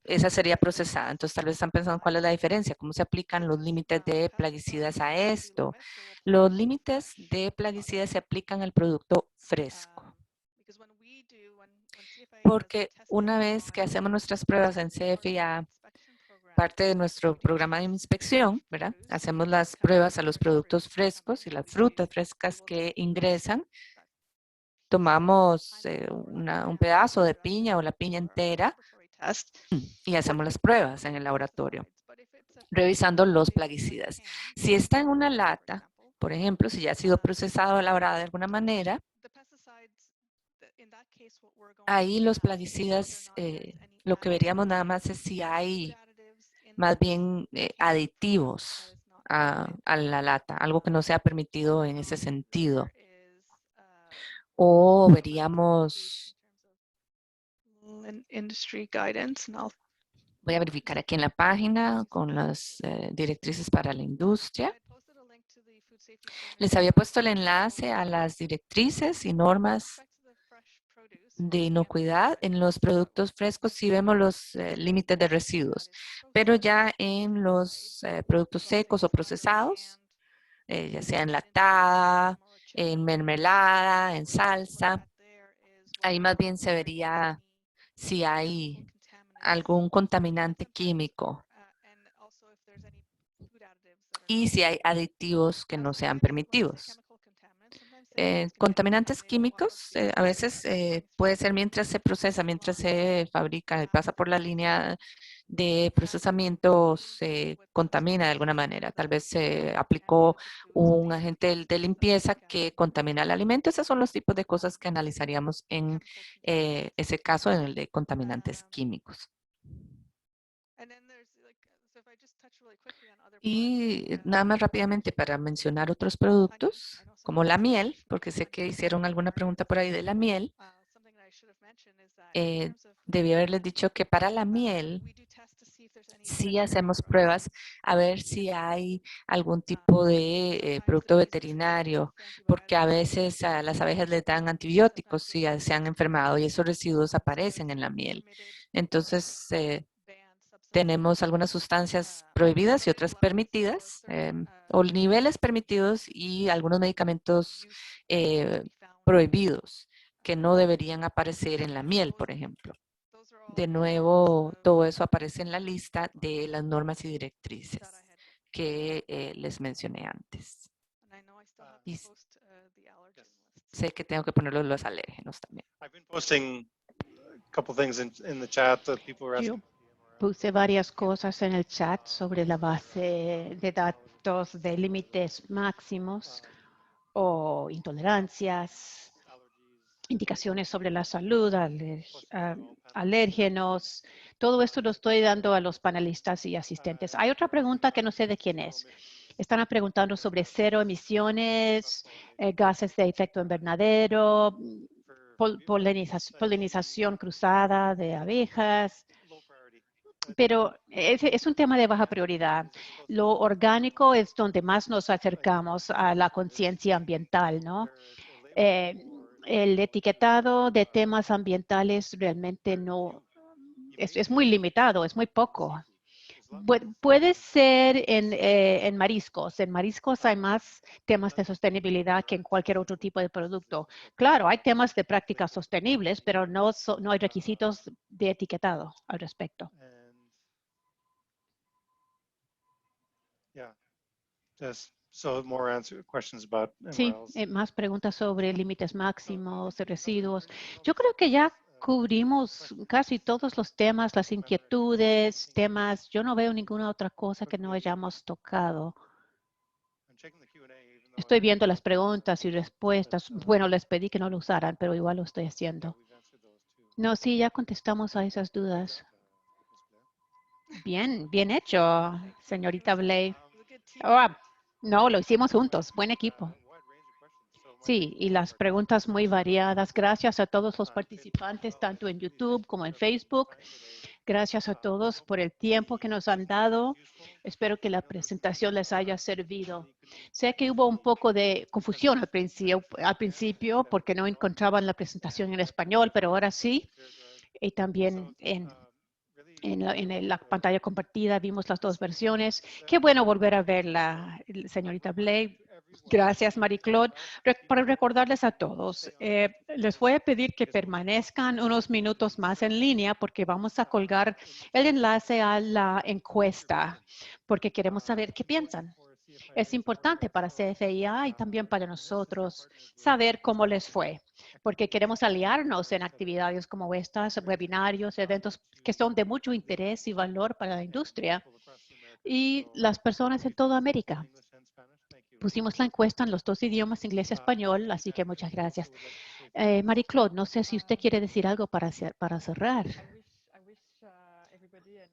esa sería procesada. Entonces tal vez están pensando cuál es la diferencia, cómo se aplican los límites de plaguicidas a esto. Los límites de plaguicidas se aplican al producto fresco. Porque una vez que hacemos nuestras pruebas en CFIA, parte de nuestro programa de inspección, ¿verdad? Hacemos las pruebas a los productos frescos y las frutas frescas que ingresan. Tomamos un pedazo de piña o la piña entera y hacemos las pruebas en el laboratorio, revisando los plaguicidas. Si está en una lata, por ejemplo, si ya ha sido procesado o elaborado de alguna manera, ahí los plaguicidas, lo que veríamos nada más es si hay más bien aditivos a la lata, algo que no sea permitido en ese sentido. O veríamos, industry guidance, and voy a verificar aquí en la página con las directrices para la industria. Les había puesto el enlace a las directrices y normas de inocuidad en los productos frescos. Sí vemos los límites de residuos, pero ya en los productos secos o procesados, ya sea enlatada, en mermelada, en salsa, ahí más bien se vería si hay algún contaminante químico y si hay aditivos que no sean permitidos. Contaminantes químicos a veces puede ser mientras se procesa, mientras se fabrica y pasa por la línea de procesamiento, se contamina de alguna manera. Tal vez se aplicó un agente de limpieza que contamina el alimento. Esos son los tipos de cosas que analizaríamos en ese caso, en el de contaminantes químicos. Y nada más rápidamente para mencionar otros productos, como la miel, porque sé que hicieron alguna pregunta por ahí de la miel. Debí haberles dicho que para la miel sí hacemos pruebas a ver si hay algún tipo de producto veterinario, porque a veces a las abejas les dan antibióticos si se han enfermado y esos residuos aparecen en la miel. Entonces, tenemos algunas sustancias prohibidas y otras permitidas, o niveles permitidos y algunos medicamentos prohibidos que no deberían aparecer en la miel, por ejemplo. De nuevo, todo eso aparece en la lista de las normas y directrices que les mencioné antes. Y sé que tengo que poner los alérgenos también. I've been posting a couple things in the chat that people were Yo asking. puse varias cosas en el chat sobre la base de datos de límites máximos o intolerancias indicaciones sobre la salud, alérgenos. Todo esto lo estoy dando a los panelistas y asistentes. Hay otra pregunta que no sé de quién es. Están preguntando sobre cero emisiones, gases de efecto invernadero, polinización cruzada de abejas. Pero es un tema de baja prioridad. Lo orgánico es donde más nos acercamos a la conciencia ambiental, ¿no? El etiquetado de temas ambientales realmente no es muy limitado, es muy poco. Puede ser en mariscos. En mariscos hay más temas de sostenibilidad que en cualquier otro tipo de producto. Claro, hay temas de prácticas sostenibles, pero no hay requisitos de etiquetado al respecto. Sí, más preguntas sobre límites máximos de residuos. Yo creo que ya cubrimos casi todos los temas, las inquietudes, temas. Yo no veo ninguna otra cosa que no hayamos tocado. Estoy viendo las preguntas y respuestas. Bueno, les pedí que no lo usaran, pero igual lo estoy haciendo. No, sí, ya contestamos a esas dudas. Bien, bien hecho, señorita Blay. Oh, no, lo hicimos juntos. Buen equipo. Sí, y las preguntas muy variadas. Gracias a todos los participantes, tanto en YouTube como en Facebook. Gracias a todos por el tiempo que nos han dado. Espero que la presentación les haya servido. Sé que hubo un poco de confusión al principio porque no encontraban la presentación en español, pero ahora sí. Y también en la pantalla compartida vimos las dos versiones. Qué bueno volver a verla, señorita Blake. Gracias, Marie-Claude. Para recordarles a todos, les voy a pedir que permanezcan unos minutos más en línea porque vamos a colgar el enlace a la encuesta porque queremos saber qué piensan. Es importante para CFIA y también para nosotros saber cómo les fue, porque queremos aliarnos en actividades como estas, webinarios, eventos que son de mucho interés y valor para la industria y las personas en toda América. Pusimos la encuesta en los dos idiomas, inglés y español, así que muchas gracias. Marie-Claude, no sé si usted quiere decir algo para cerrar.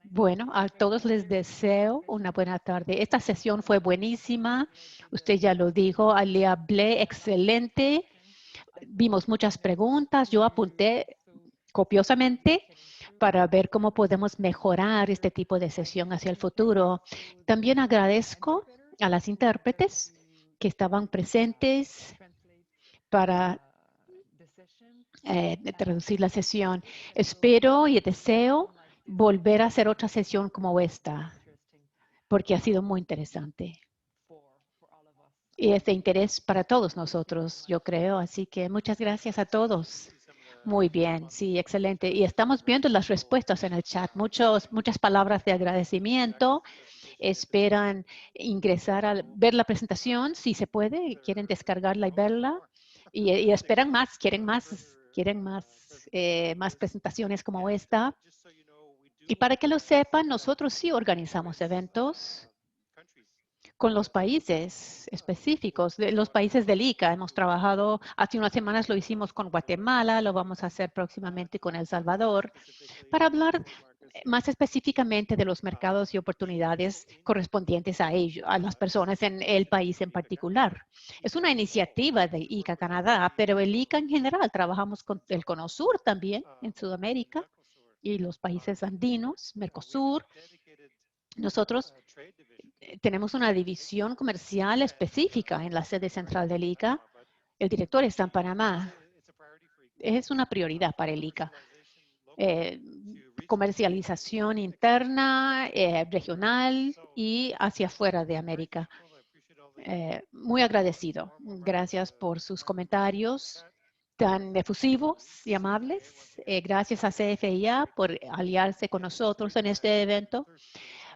Bueno, a todos les deseo una buena tarde. Esta sesión fue buenísima. Usted ya lo dijo, le hablé excelente. Vimos muchas preguntas. Yo apunté copiosamente para ver cómo podemos mejorar este tipo de sesión hacia el futuro. También agradezco a las intérpretes que estaban presentes para traducir la sesión. Espero y deseo volver a hacer otra sesión como esta, porque ha sido muy interesante. Y es de interés para todos nosotros, yo creo. Así que muchas gracias a todos. Muy bien, sí, excelente. Y estamos viendo las respuestas en el chat. Muchas palabras de agradecimiento. Esperan ingresar a ver la presentación, si se puede. Quieren descargarla y verla. Y esperan más, quieren más presentaciones como esta. Y para que lo sepan, nosotros sí organizamos eventos con los países específicos, los países del ICA. Hemos trabajado, hace unas semanas lo hicimos con Guatemala, lo vamos a hacer próximamente con El Salvador, para hablar más específicamente de los mercados y oportunidades correspondientes a ellos, a las personas en el país en particular. Es una iniciativa de ICA Canadá, pero el ICA en general, trabajamos con el CONOSUR también en Sudamérica y los países andinos, Mercosur. Nosotros tenemos una división comercial específica en la sede central del ICA. El director está en Panamá. Es una prioridad para el ICA. Comercialización interna, regional y hacia afuera de América. Muy agradecido. Gracias por sus comentarios tan efusivos y amables. Gracias a CFIA por aliarse con nosotros en este evento.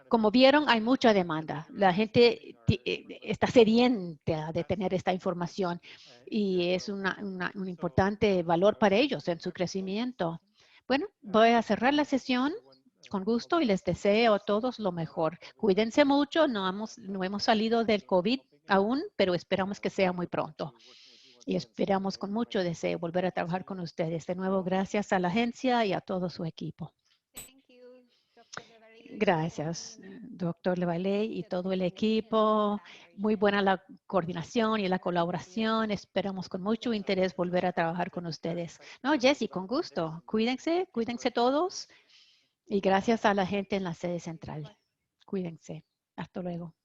Como vieron, hay mucha demanda. La gente está sedienta de tener esta información y es un importante valor para ellos en su crecimiento. Bueno, voy a cerrar la sesión con gusto y les deseo a todos lo mejor. Cuídense mucho, no hemos salido del COVID aún, pero esperamos que sea muy pronto. Y esperamos con mucho deseo volver a trabajar con ustedes. De nuevo, gracias a la agencia y a todo su equipo. Gracias, doctor Levaley y todo el equipo. Muy buena la coordinación y la colaboración. Esperamos con mucho interés volver a trabajar con ustedes. No, Jessy, con gusto. Cuídense todos. Y gracias a la gente en la sede central. Cuídense. Hasta luego.